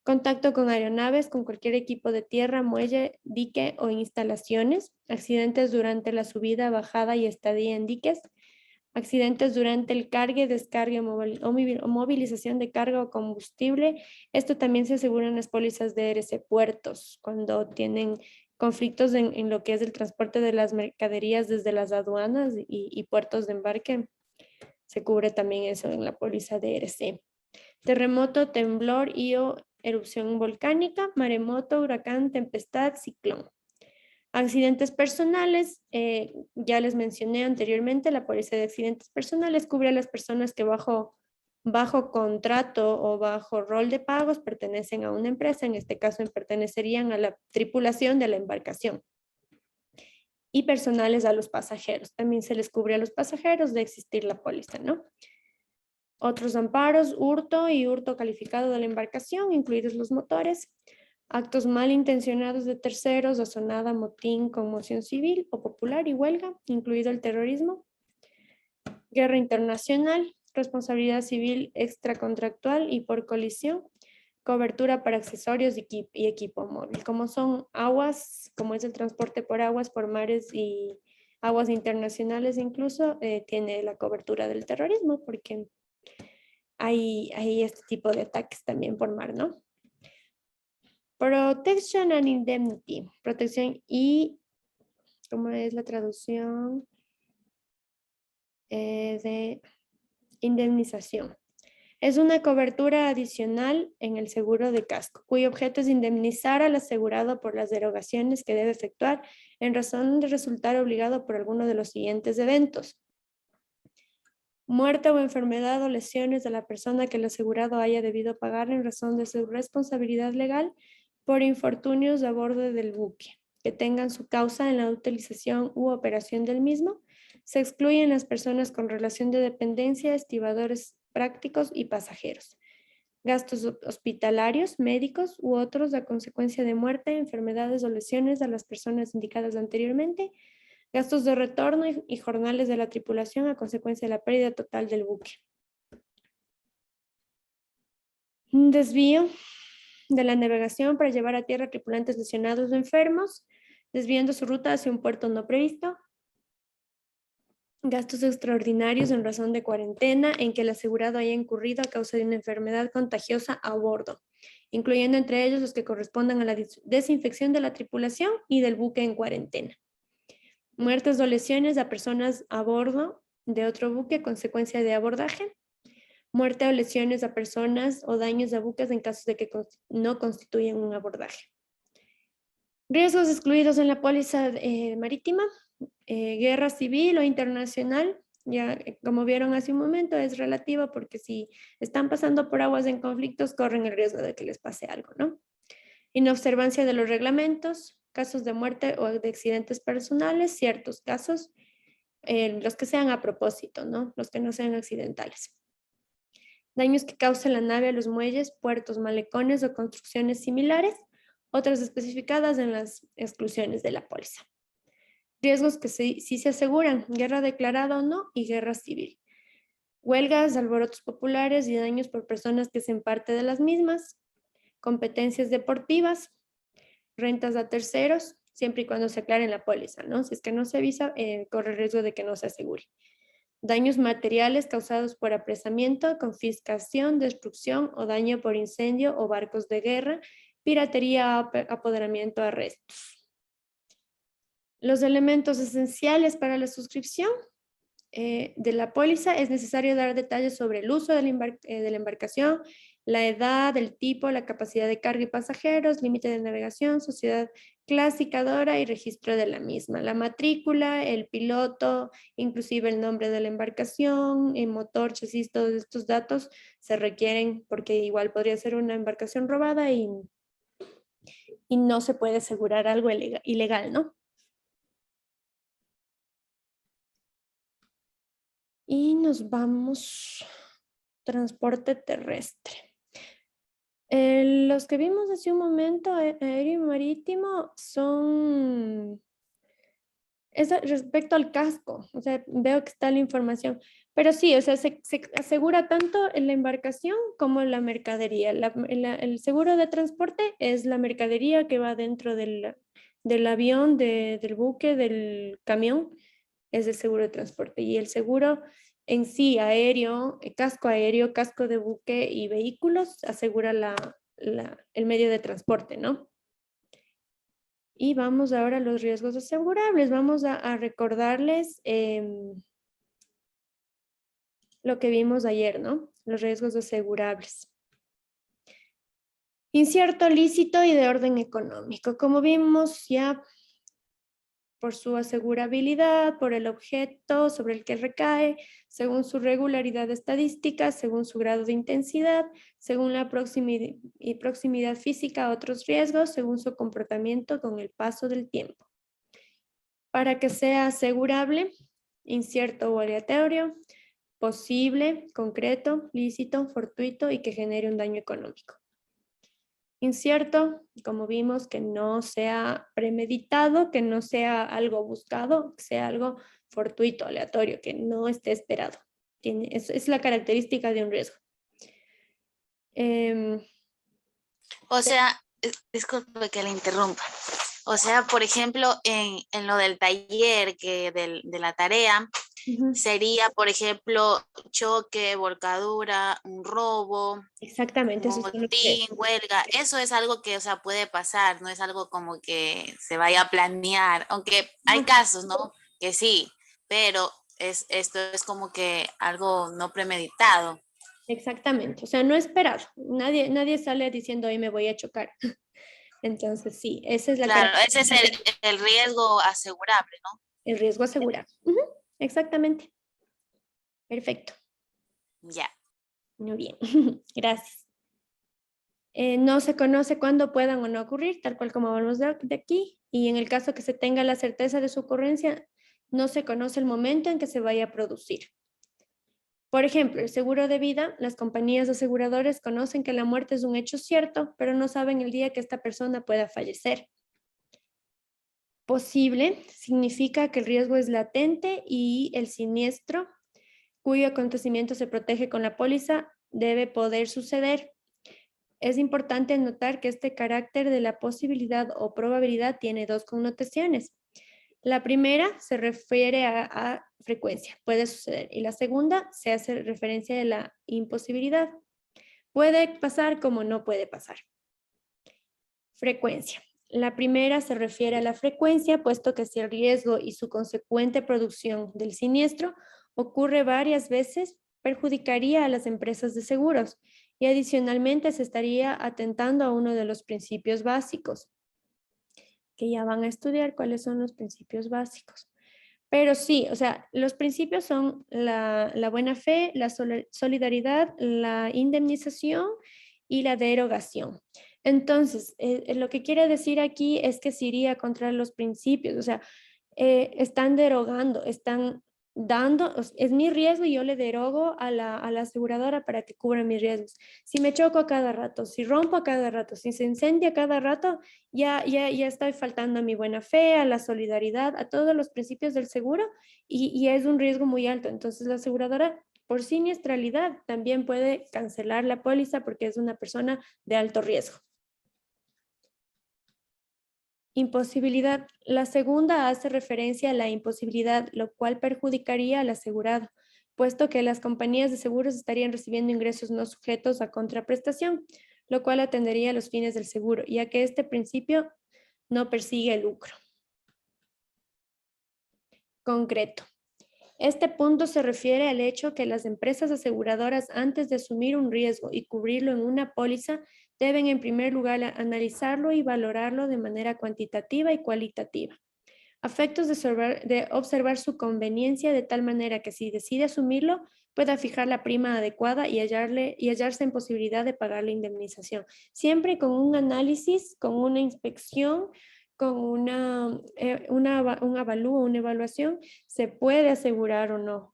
Contacto con aeronaves, con cualquier equipo de tierra, muelle, dique o instalaciones. Accidentes durante la subida, bajada y estadía en diques. accidentes durante el cargue, descargue o movilización de carga o combustible. Esto también se asegura en las pólizas de RC Puertos, cuando tienen conflictos en lo que es el transporte de las mercaderías desde las aduanas y puertos de embarque. Se cubre también eso en la póliza de RC. Terremoto, temblor y o erupción volcánica, maremoto, huracán, tempestad, ciclón. Accidentes personales, ya les mencioné anteriormente, la póliza de accidentes personales cubre a las personas que bajo contrato o bajo rol de pagos pertenecen a una empresa, en este caso pertenecerían a la tripulación de la embarcación. Y personales a los pasajeros, también se les cubre a los pasajeros de existir la póliza, ¿no? Otros amparos, hurto y hurto calificado de la embarcación, incluidos los motores, actos malintencionados de terceros, asonada, motín, conmoción civil o popular y huelga, incluido el terrorismo, guerra internacional, responsabilidad civil extracontractual y por colisión, cobertura para accesorios y equipo móvil. Como son aguas, como es el transporte por aguas, por mares y aguas internacionales incluso, tiene la cobertura del terrorismo porque hay este tipo de ataques también por mar, ¿no? Protection and indemnity. Protección y, ¿cómo es la traducción? De indemnización. Es una cobertura adicional en el seguro de casco, cuyo objeto es indemnizar al asegurado por las derogaciones que debe efectuar en razón de resultar obligado por alguno de los siguientes eventos: muerte o enfermedad o lesiones de la persona que el asegurado haya debido pagar en razón de su responsabilidad legal por infortunios a bordo del buque, que tengan su causa en la utilización u operación del mismo. Se excluyen las personas con relación de dependencia, estibadores prácticos y pasajeros. Gastos hospitalarios, médicos u otros a consecuencia de muerte, enfermedades o lesiones a las personas indicadas anteriormente. Gastos de retorno y jornales de la tripulación a consecuencia de la pérdida total del buque. Un desvío de la navegación para llevar a tierra tripulantes lesionados o enfermos, desviando su ruta hacia un puerto no previsto. Gastos extraordinarios en razón de cuarentena en que el asegurado haya incurrido a causa de una enfermedad contagiosa a bordo, incluyendo entre ellos los que correspondan a la desinfección de la tripulación y del buque en cuarentena. Muertes o lesiones a personas a bordo de otro buque a consecuencia de abordaje. Muerte o lesiones a personas o daños a buques en caso de que no constituyan un abordaje. Riesgos excluidos en la póliza marítima. Guerra civil o internacional. Ya como vieron hace un momento es relativa porque si están pasando por aguas en conflictos corren el riesgo de que les pase algo, ¿no? Inobservancia de los reglamentos, casos de muerte o de accidentes personales, ciertos casos, los que sean a propósito, ¿no? Los que no sean accidentales. Daños que cause la nave a los muelles, puertos, malecones o construcciones similares, otras especificadas en las exclusiones de la póliza. Riesgos que sí se aseguran, guerra declarada o no y guerra civil. Huelgas, alborotos populares y daños por personas que sean parte de las mismas. Competencias deportivas, rentas a terceros, siempre y cuando se aclare en la póliza, ¿no? Si es que no se avisa, corre riesgo de que no se asegure. Daños materiales causados por apresamiento, confiscación, destrucción o daño por incendio o barcos de guerra, piratería, apoderamiento, arrestos. Los elementos esenciales para la suscripción de la póliza: es necesario dar detalles sobre el uso de la embarcación, la edad, el tipo, la capacidad de carga y pasajeros, límite de navegación, sociedad clasificadora y registro de la misma, la matrícula, el piloto, inclusive el nombre de la embarcación, el motor, chasis, todos estos datos se requieren porque igual podría ser una embarcación robada y no se puede asegurar algo ilegal, ¿no? Y nos vamos, transporte terrestre. Los que vimos hace un momento, aéreo y marítimo, es respecto al casco, o sea, veo que está la información, pero sí, o sea, se asegura tanto en la embarcación como la mercadería. El seguro de transporte es la mercadería que va dentro del avión, del buque, del camión, es el seguro de transporte. Y el seguro en sí, aéreo, casco de buque y vehículos, asegura el medio de transporte, ¿no? Y vamos ahora a los riesgos asegurables. Vamos a recordarles lo que vimos ayer, ¿no? Los riesgos asegurables. Incierto, lícito y de orden económico. Como vimos ya, por su asegurabilidad, por el objeto sobre el que recae, según su regularidad estadística, según su grado de intensidad, según la proximidad física a otros riesgos, según su comportamiento con el paso del tiempo. Para que sea asegurable, incierto o aleatorio, posible, concreto, lícito, fortuito y que genere un daño económico. Incierto, como vimos, que no sea premeditado, que no sea algo buscado, que sea algo fortuito, aleatorio, que no esté esperado. Es la característica de un riesgo. O sea, disculpe que le interrumpa. O sea, por ejemplo, en lo del taller, de la tarea, sería, por ejemplo, choque, volcadura, un robo, exactamente, eso son los motín, riesgos. huelga. Eso es algo que, o sea, puede pasar, no es algo como que se vaya a planear, aunque hay casos, ¿no? Que sí, pero esto es como que algo no premeditado. Exactamente, o sea, no esperado. Nadie sale diciendo, hoy me voy a chocar. Entonces, sí, esa es la Claro, ese es característica, el riesgo asegurable, ¿no? el riesgo asegurado. Ujú, exactamente. Perfecto. Ya. Muy bien. Gracias. No se conoce cuándo puedan o no ocurrir, tal cual como hablamos de aquí, y en el caso que se tenga la certeza de su ocurrencia, no se conoce el momento en que se vaya a producir. Por ejemplo, el seguro de vida, las compañías aseguradoras conocen que la muerte es un hecho cierto, pero no saben el día que esta persona pueda fallecer. Posible significa que el riesgo es latente y el siniestro, cuyo acontecimiento se protege con la póliza, debe poder suceder. Es importante notar que este carácter de la posibilidad o probabilidad tiene dos connotaciones. La primera se refiere a frecuencia, puede suceder, y la segunda se hace referencia a la imposibilidad. Puede pasar como no puede pasar. Frecuencia. La primera se refiere a la frecuencia, puesto que si el riesgo y su consecuente producción del siniestro ocurre varias veces, perjudicaría a las empresas de seguros y adicionalmente se estaría atentando a uno de los principios básicos, que ya van a estudiar cuáles son los principios básicos. Pero sí, o sea, los principios son la buena fe, la solidaridad, la indemnización y la derogación. Entonces, lo que quiere decir aquí es que se iría contra los principios, o sea, están derogando, están dando, es mi riesgo y yo le derogo a la aseguradora para que cubra mis riesgos. Si me choco a cada rato, si rompo a cada rato, si se incendia a cada rato, ya estoy faltando a mi buena fe, a la solidaridad, a todos los principios del seguro y es un riesgo muy alto. Entonces la aseguradora por siniestralidad también puede cancelar la póliza porque es una persona de alto riesgo. Imposibilidad. La segunda hace referencia a la imposibilidad, lo cual perjudicaría al asegurado, puesto que las compañías de seguros estarían recibiendo ingresos no sujetos a contraprestación, lo cual atendería a los fines del seguro, ya que este principio no persigue el lucro. Concreto. Este punto se refiere al hecho que las empresas aseguradoras, antes de asumir un riesgo y cubrirlo en una póliza, deben en primer lugar analizarlo y valorarlo de manera cuantitativa y cualitativa, a efectos de observar su conveniencia de tal manera que si decide asumirlo, pueda fijar la prima adecuada y hallarse en posibilidad de pagar la indemnización. Siempre con un análisis, con una inspección, con un avalúo, una evaluación, se puede asegurar o no.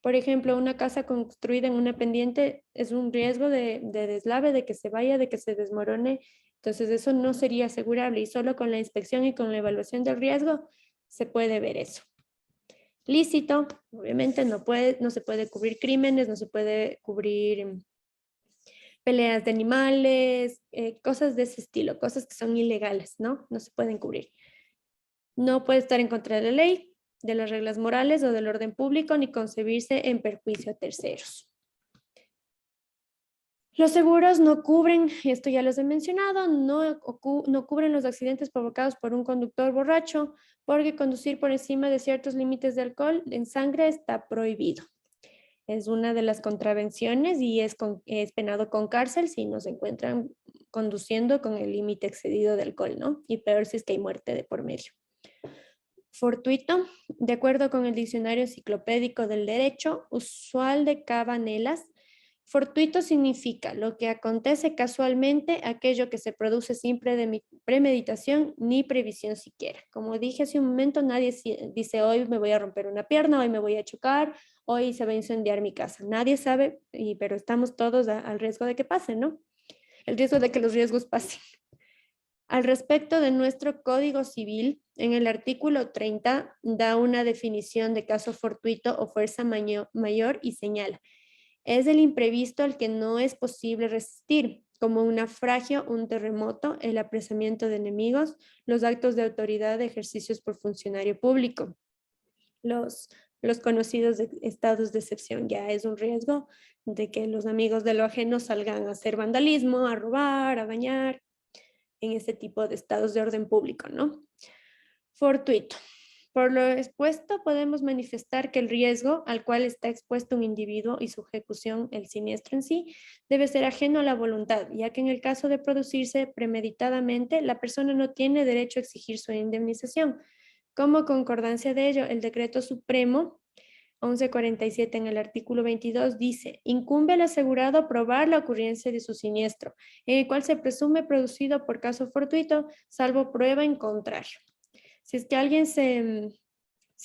Por ejemplo, una casa construida en una pendiente es un riesgo de deslave, de que se vaya, de que se desmorone. Entonces, eso no sería asegurable y solo con la inspección y con la evaluación del riesgo se puede ver eso. Lícito, obviamente no se puede cubrir crímenes, no se puede cubrir peleas de animales, cosas de ese estilo, cosas que son ilegales, ¿no? No se pueden cubrir. No puede estar en contra de la ley, de las reglas morales o del orden público, ni concebirse en perjuicio a terceros. Los seguros no cubren, esto ya los he mencionado, no cubren los accidentes provocados por un conductor borracho, porque conducir por encima de ciertos límites de alcohol en sangre está prohibido. Es una de las contravenciones y es penado con cárcel si nos encuentran conduciendo con el límite excedido de alcohol, ¿no? Y peor si es que hay muerte de por medio. Fortuito, de acuerdo con el diccionario enciclopédico del derecho, usual de Cabanelas, fortuito significa lo que acontece casualmente, aquello que se produce sin premeditación ni previsión siquiera. Como dije hace un momento, nadie dice hoy me voy a romper una pierna, hoy me voy a chocar, hoy se va a incendiar mi casa. Nadie sabe, pero estamos todos al riesgo de que pase, ¿no? El riesgo de que los riesgos pasen. Al respecto de nuestro Código Civil, en el artículo 30 da una definición de caso fortuito o fuerza mayor y señala: es el imprevisto al que no es posible resistir, como un naufragio, un terremoto, el apresamiento de enemigos, los actos de autoridad de ejercicios por funcionario público. Los conocidos estados de excepción, ya es un riesgo de que los amigos de lo ajeno salgan a hacer vandalismo, a robar, a dañar, en ese tipo de estados de orden público, ¿no? Fortuito. Por lo expuesto, podemos manifestar que el riesgo al cual está expuesto un individuo y su ejecución, el siniestro en sí, debe ser ajeno a la voluntad, ya que en el caso de producirse premeditadamente, la persona no tiene derecho a exigir su indemnización. Como concordancia de ello, el Decreto Supremo 1147 en el artículo 22 dice: incumbe al asegurado probar la ocurrencia de su siniestro, en el cual se presume producido por caso fortuito, salvo prueba en contrario. Si es que alguien se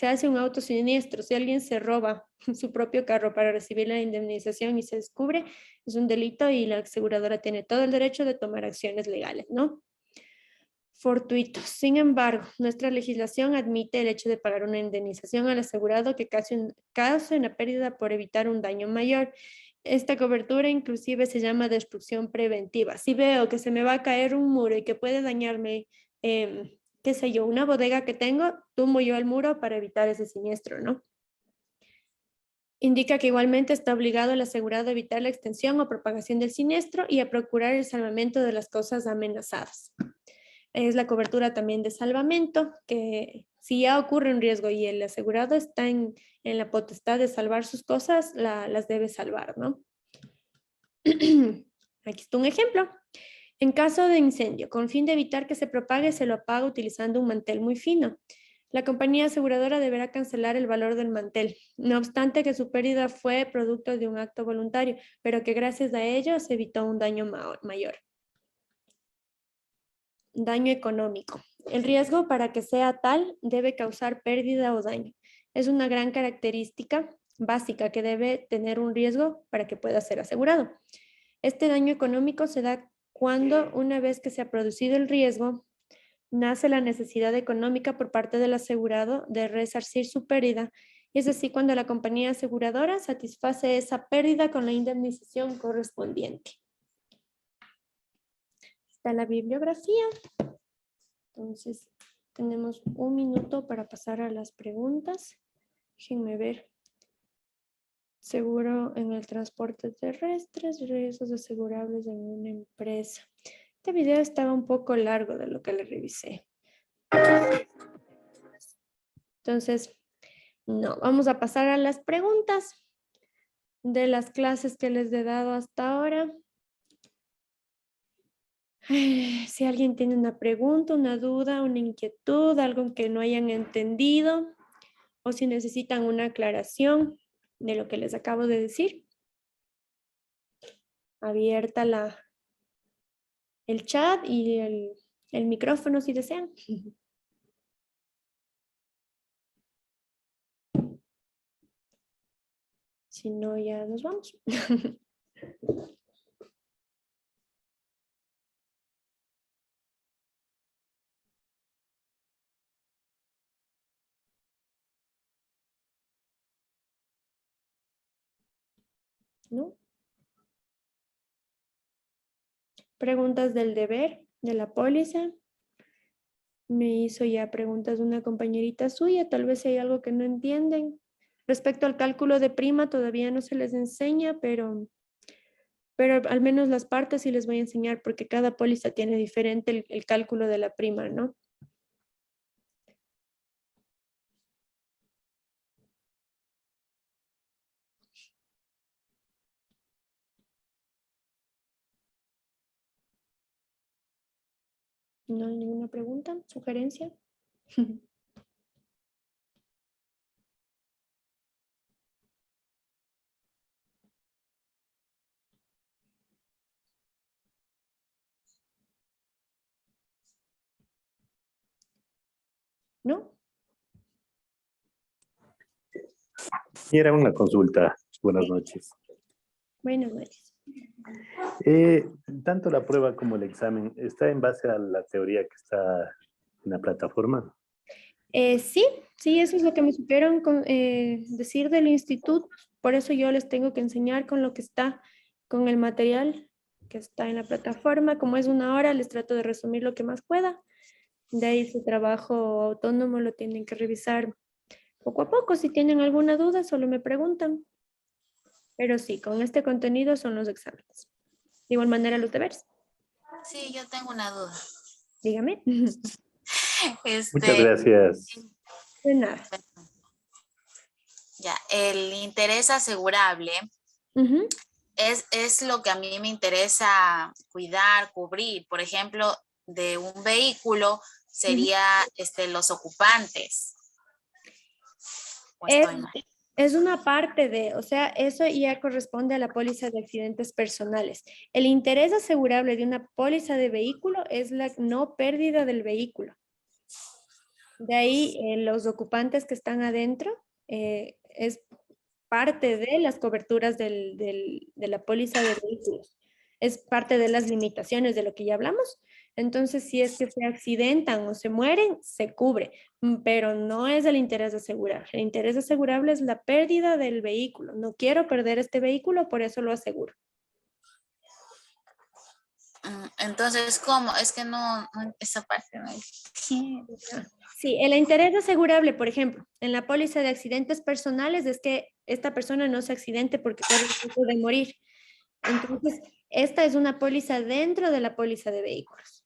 hace un auto siniestro, si alguien se roba su propio carro para recibir la indemnización y se descubre, es un delito y la aseguradora tiene todo el derecho de tomar acciones legales, ¿no? Fortuito. Sin embargo, nuestra legislación admite el hecho de pagar una indemnización al asegurado que cause una pérdida por evitar un daño mayor. Esta cobertura inclusive se llama destrucción preventiva. Si veo que se me va a caer un muro y que puede dañarme, qué sé yo, una bodega que tengo, tumbo yo el muro para evitar ese siniestro, ¿no? Indica que igualmente está obligado el asegurado a evitar la extensión o propagación del siniestro y a procurar el salvamento de las cosas amenazadas. Es la cobertura también de salvamento, que si ya ocurre un riesgo y el asegurado está en la potestad de salvar sus cosas, las debe salvar, ¿no? Aquí está un ejemplo. En caso de incendio, con fin de evitar que se propague, se lo apaga utilizando un mantel muy fino. La compañía aseguradora deberá cancelar el valor del mantel, no obstante que su pérdida fue producto de un acto voluntario, pero que gracias a ello se evitó un daño mayor. Daño económico. El riesgo, para que sea tal, debe causar pérdida o daño. Es una gran característica básica que debe tener un riesgo para que pueda ser asegurado. Este daño económico se da cuando, una vez que se ha producido el riesgo, nace la necesidad económica por parte del asegurado de resarcir su pérdida, y es así cuando la compañía aseguradora satisface esa pérdida con la indemnización correspondiente. Está la bibliografía. Entonces, tenemos un minuto para pasar a las preguntas. Déjenme ver. Seguro en el transporte terrestre, riesgos asegurables en una empresa. Este video estaba un poco largo de lo que le revisé. Entonces, no, vamos a pasar a las preguntas de las clases que les he dado hasta ahora. Si alguien tiene una pregunta, una duda, una inquietud, algo que no hayan entendido, o si necesitan una aclaración de lo que les acabo de decir. Abierta el chat y el micrófono si desean. Si no, ya nos vamos. ¿No? Preguntas del deber, de la póliza. Me hizo ya preguntas una compañerita suya, tal vez hay algo que no entienden. Respecto al cálculo de prima, todavía no se les enseña, pero al menos las partes sí les voy a enseñar porque cada póliza tiene diferente el cálculo de la prima, ¿no? ¿No hay ninguna pregunta, sugerencia? ¿No? Y era una consulta. Buenas noches. Buenas noches. Tanto la prueba como el examen está en base a la teoría que está en la plataforma. Sí, sí, eso es lo que me supieron decir del instituto. Por eso yo les tengo que enseñar con lo que está, con el material que está en la plataforma. Como es una hora, les trato de resumir lo que más pueda. De ahí su trabajo autónomo lo tienen que revisar poco a poco. Si tienen alguna duda, solo me preguntan. Pero sí, con este contenido son los exámenes. De igual manera los deberes. Sí, yo tengo una duda. Dígame. Muchas Este, gracias. De nada. ya, el interés asegurable Ujú. es lo que a mí me interesa cuidar, cubrir. Por ejemplo, de un vehículo Ujú. sería los ocupantes. ¿O Es, estoy mal? es una parte de, o sea, eso ya corresponde a la póliza de accidentes personales. El interés asegurable de una póliza de vehículo es la no pérdida del vehículo. De ahí, los ocupantes que están adentro es parte de las coberturas de la póliza de vehículos. Es parte de las limitaciones de lo que ya hablamos. Entonces, si es que se accidentan o se mueren, se cubre, pero no es el interés asegurable. El interés asegurable es la pérdida del vehículo. No quiero perder este vehículo, por eso lo aseguro. Entonces, ¿cómo? Es que esa parte no entiendo. Sí, el interés asegurable, por ejemplo, en la póliza de accidentes personales es que esta persona no se accidente porque corre el riesgo de morir. Entonces, esta es una póliza dentro de la póliza de vehículos.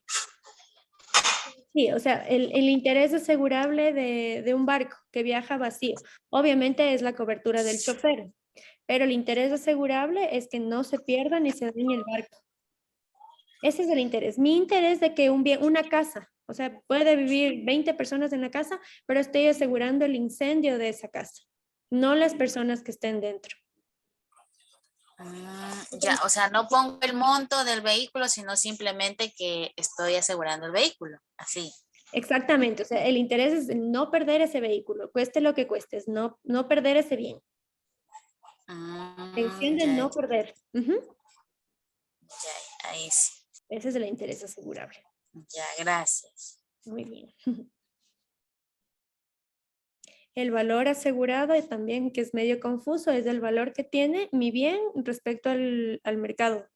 Sí, o sea, el interés asegurable de un barco que viaja vacío, obviamente es la cobertura del chofer, pero el interés asegurable es que no se pierda ni se dañe el barco. Ese es el interés. Mi interés de que una casa, o sea, puede vivir 20 personas en la casa, pero estoy asegurando el incendio de esa casa, no las personas que estén dentro. Ya, o sea, no pongo el monto del vehículo, sino simplemente que estoy asegurando el vehículo, así. Exactamente, o sea, el interés es no perder ese vehículo, cueste lo que cueste, es no perder ese bien. Intención de Ya, no perder. Ujú. ya, ahí sí. Ese es el interés asegurable. Ya, gracias. Muy bien. El valor asegurado, y también que es medio confuso, es el valor que tiene mi bien respecto al mercado,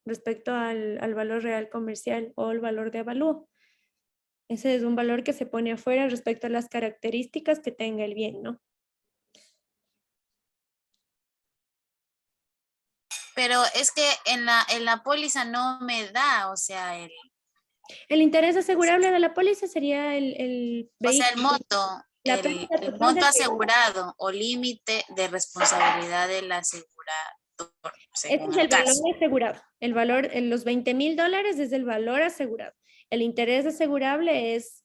respecto al valor real comercial o el valor de avalúo. Ese es un valor que se pone afuera respecto a las características que tenga el bien, ¿no? Pero es que en la póliza no me da, o sea, El interés asegurable de la póliza sería el el vehículo, monto, la pérdida el total monto del vehículo. asegurado o límite de responsabilidad del asegurador, Ese según es el el valor caso. asegurado. El valor, en los $20,000 es el valor asegurado. El interés asegurable es,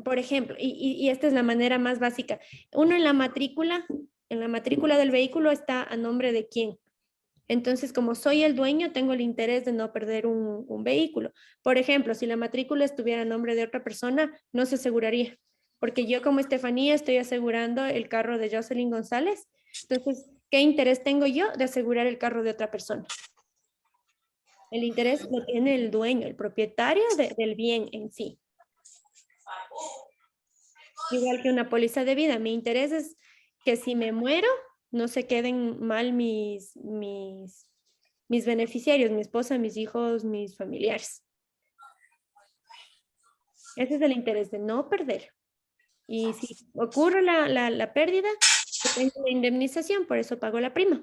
por ejemplo, y esta es la manera más básica. Uno en la matrícula del vehículo está a nombre de quién. Entonces, como soy el dueño, tengo el interés de no perder un vehículo. Por ejemplo, si la matrícula estuviera a nombre de otra persona, no se aseguraría, porque yo como Estefanía estoy asegurando el carro de Jocelyn González. Entonces, ¿qué interés tengo yo de asegurar el carro de otra persona? El interés lo tiene el dueño, el propietario del bien en sí. Igual que una póliza de vida, mi interés es que si me muero, no se queden mal mis beneficiarios, mi esposa, mis hijos, mis familiares. Ese es el interés de no perder. Y si ocurre la pérdida, yo tengo la indemnización, por eso pago la prima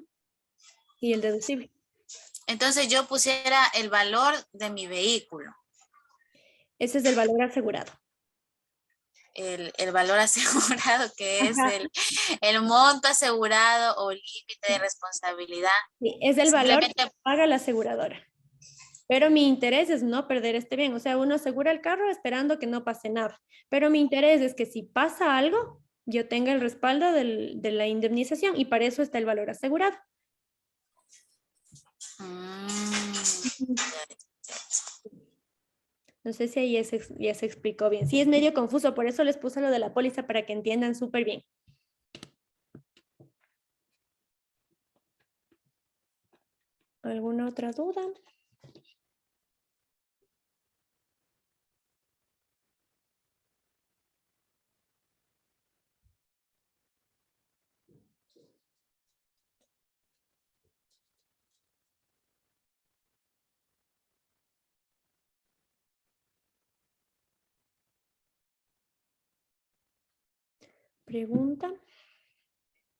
y el deducible. Entonces yo pusiera el valor de mi vehículo, Ese es el valor asegurado. el valor asegurado, que es Ajá. el monto asegurado o límite de responsabilidad. Sí, es el valor Simplemente, que paga la aseguradora. Pero mi interés es no perder este bien. O sea, uno asegura el carro esperando que no pase nada. Pero mi interés es que si pasa algo, yo tenga el respaldo de la indemnización y para eso está el valor asegurado. Ujú. No sé si ahí ya se explicó bien. Sí, es medio confuso, por eso les puse lo de la póliza para que entiendan súper bien. ¿Alguna otra duda? Pregunta,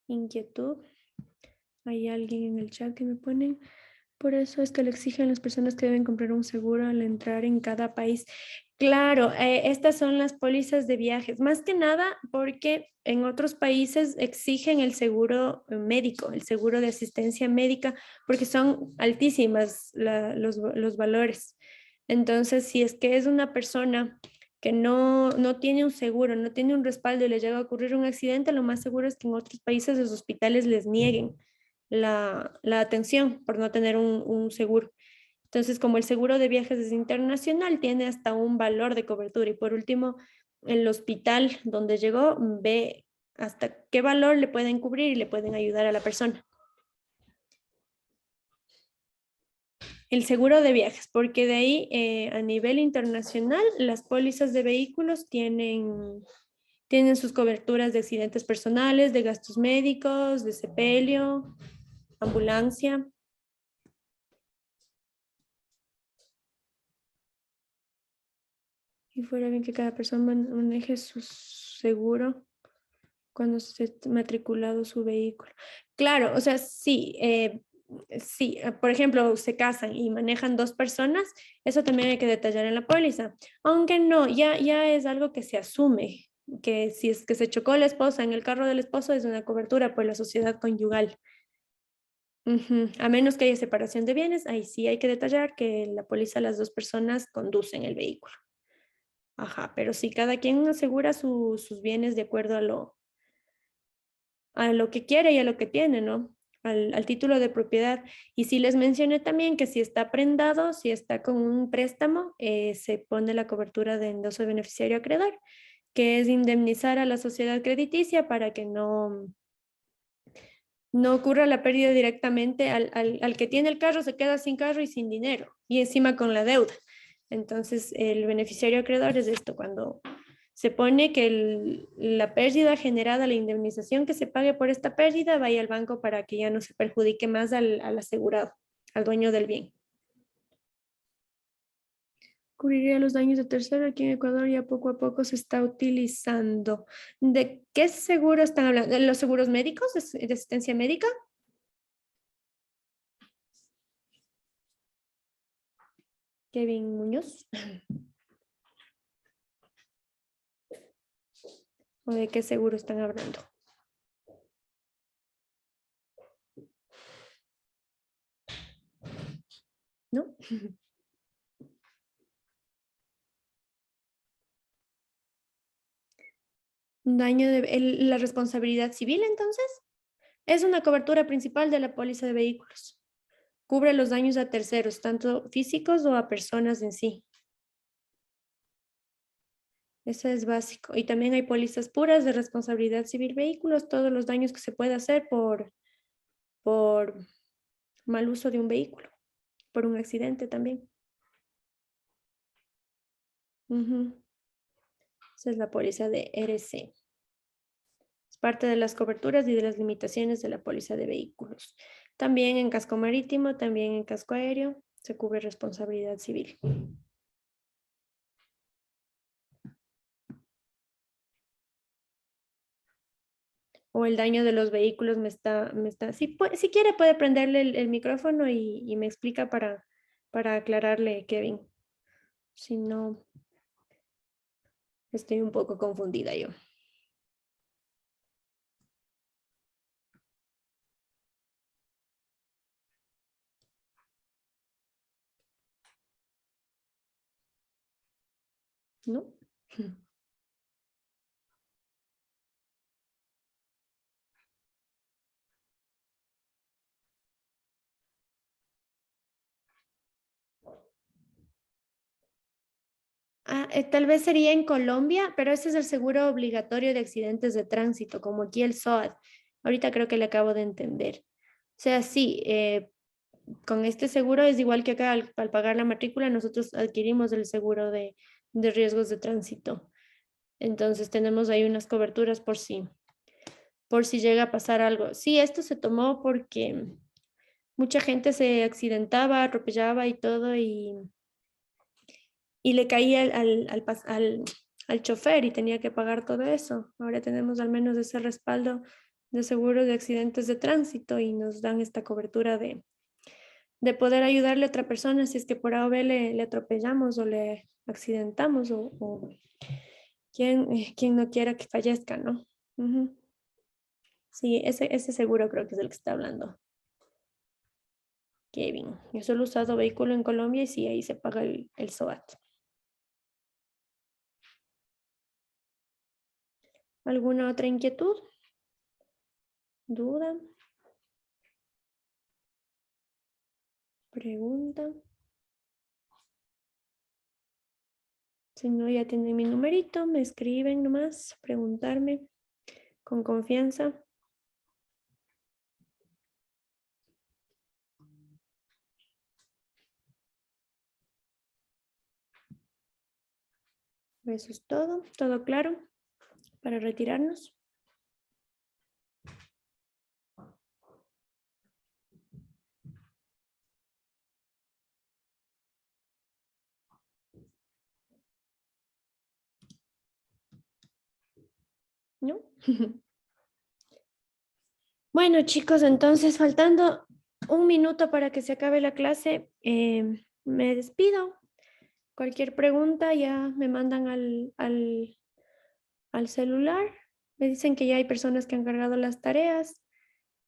inquietud. Hay alguien en el chat que me pone. Por eso es que le exigen a las personas que deben comprar un seguro al entrar en cada país. Claro, estas son las pólizas de viajes, más que nada porque en otros países exigen el seguro médico, el seguro de asistencia médica, porque son altísimas los valores. Entonces, si es que es una persona que no tiene un seguro, no tiene un respaldo y le llega a ocurrir un accidente, lo más seguro es que en otros países los hospitales les nieguen la atención por no tener un seguro. Entonces, como el seguro de viajes es internacional, tiene hasta un valor de cobertura. Y por último, el hospital donde llegó ve hasta qué valor le pueden cubrir y le pueden ayudar a la persona. El seguro de viajes, porque de ahí a nivel internacional las pólizas de vehículos tienen sus coberturas de accidentes personales, de gastos médicos, de sepelio, ambulancia. Y fuera bien que cada persona maneje su seguro cuando se esté matriculado su vehículo. Claro, o sea, sí, sí, por ejemplo, se casan y manejan dos personas, eso también hay que detallar en la póliza. Aunque no, ya es algo que se asume, que si es que se chocó la esposa en el carro del esposo es una cobertura por la sociedad conyugal. Ujú. A menos que haya separación de bienes, ahí sí hay que detallar que la póliza las dos personas conducen el vehículo. Ajá, pero sí, cada quien asegura sus bienes de acuerdo a lo que quiere y a lo que tiene, ¿no? Al título de propiedad. Y sí les mencioné también que si está prendado, si está con un préstamo, se pone la cobertura de endoso de beneficiario acreedor, que es indemnizar a la sociedad crediticia para que no ocurra la pérdida directamente al que tiene el carro, se queda sin carro y sin dinero, y encima con la deuda. Entonces, el beneficiario acreedor es esto, cuando se pone que la pérdida generada, la indemnización que se pague por esta pérdida, vaya al banco para que ya no se perjudique más al asegurado, al dueño del bien. Cubriría los daños de tercero. Aquí en Ecuador ya poco a poco se está utilizando. ¿De qué seguro están hablando? ¿De los seguros médicos, de asistencia médica? Kevin Muñoz. ¿O de qué seguro están hablando? ¿No? Daño de la responsabilidad civil, entonces, es una cobertura principal de la póliza de vehículos. Cubre los daños a terceros, tanto físicos o a personas en sí. Eso es básico. Y también hay pólizas puras de responsabilidad civil vehículos, todos los daños que se puede hacer por mal uso de un vehículo, por un accidente también. Esa es la póliza de RC. Es parte de las coberturas y de las limitaciones de la póliza de vehículos. También en casco marítimo, también en casco aéreo, se cubre responsabilidad civil. o el daño de los vehículos me está, si quiere puede prenderle el micrófono y me explica para aclararle, Kevin. Si no, estoy un poco confundida yo. ¿No? Tal vez sería en Colombia, pero ese es el seguro obligatorio de accidentes de tránsito, como aquí el SOAT. Ahorita creo que le acabo de entender. O sea, sí, con este seguro es igual que acá al pagar la matrícula, nosotros adquirimos el seguro de riesgos de tránsito. Entonces tenemos ahí unas coberturas por si llega a pasar algo. Sí, esto se tomó porque mucha gente se accidentaba, atropellaba y todo y le caía al chofer y tenía que pagar todo eso. Ahora tenemos al menos ese respaldo de seguro de accidentes de tránsito y nos dan esta cobertura de poder ayudarle a otra persona si es que por A o B le atropellamos o le accidentamos o quien no quiera que fallezca, ¿no? Ujú. Sí, ese seguro creo que es el que está hablando Kevin. Yo solo he usado vehículo en Colombia y sí, ahí se paga el SOAT. ¿Alguna otra inquietud? ¿Duda? ¿Pregunta? Si no, ya tienen mi numerito, me escriben nomás, preguntarme con confianza. Eso es todo claro para retirarnos. ¿No? Bueno, chicos, entonces faltando un minuto para que se acabe la clase, me despido. Cualquier pregunta ya me mandan al celular. Me dicen que ya hay personas que han cargado las tareas.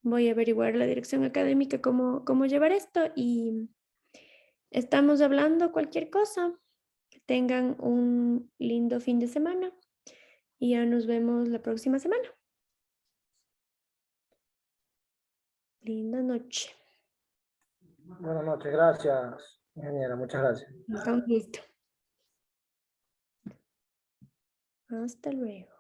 Voy a averiguar la dirección académica cómo llevar esto y estamos hablando cualquier cosa. Que tengan un lindo fin de semana y ya nos vemos la próxima semana. Linda noche. Buenas noches, gracias, ingeniera, muchas gracias. Con gusto. Hasta luego.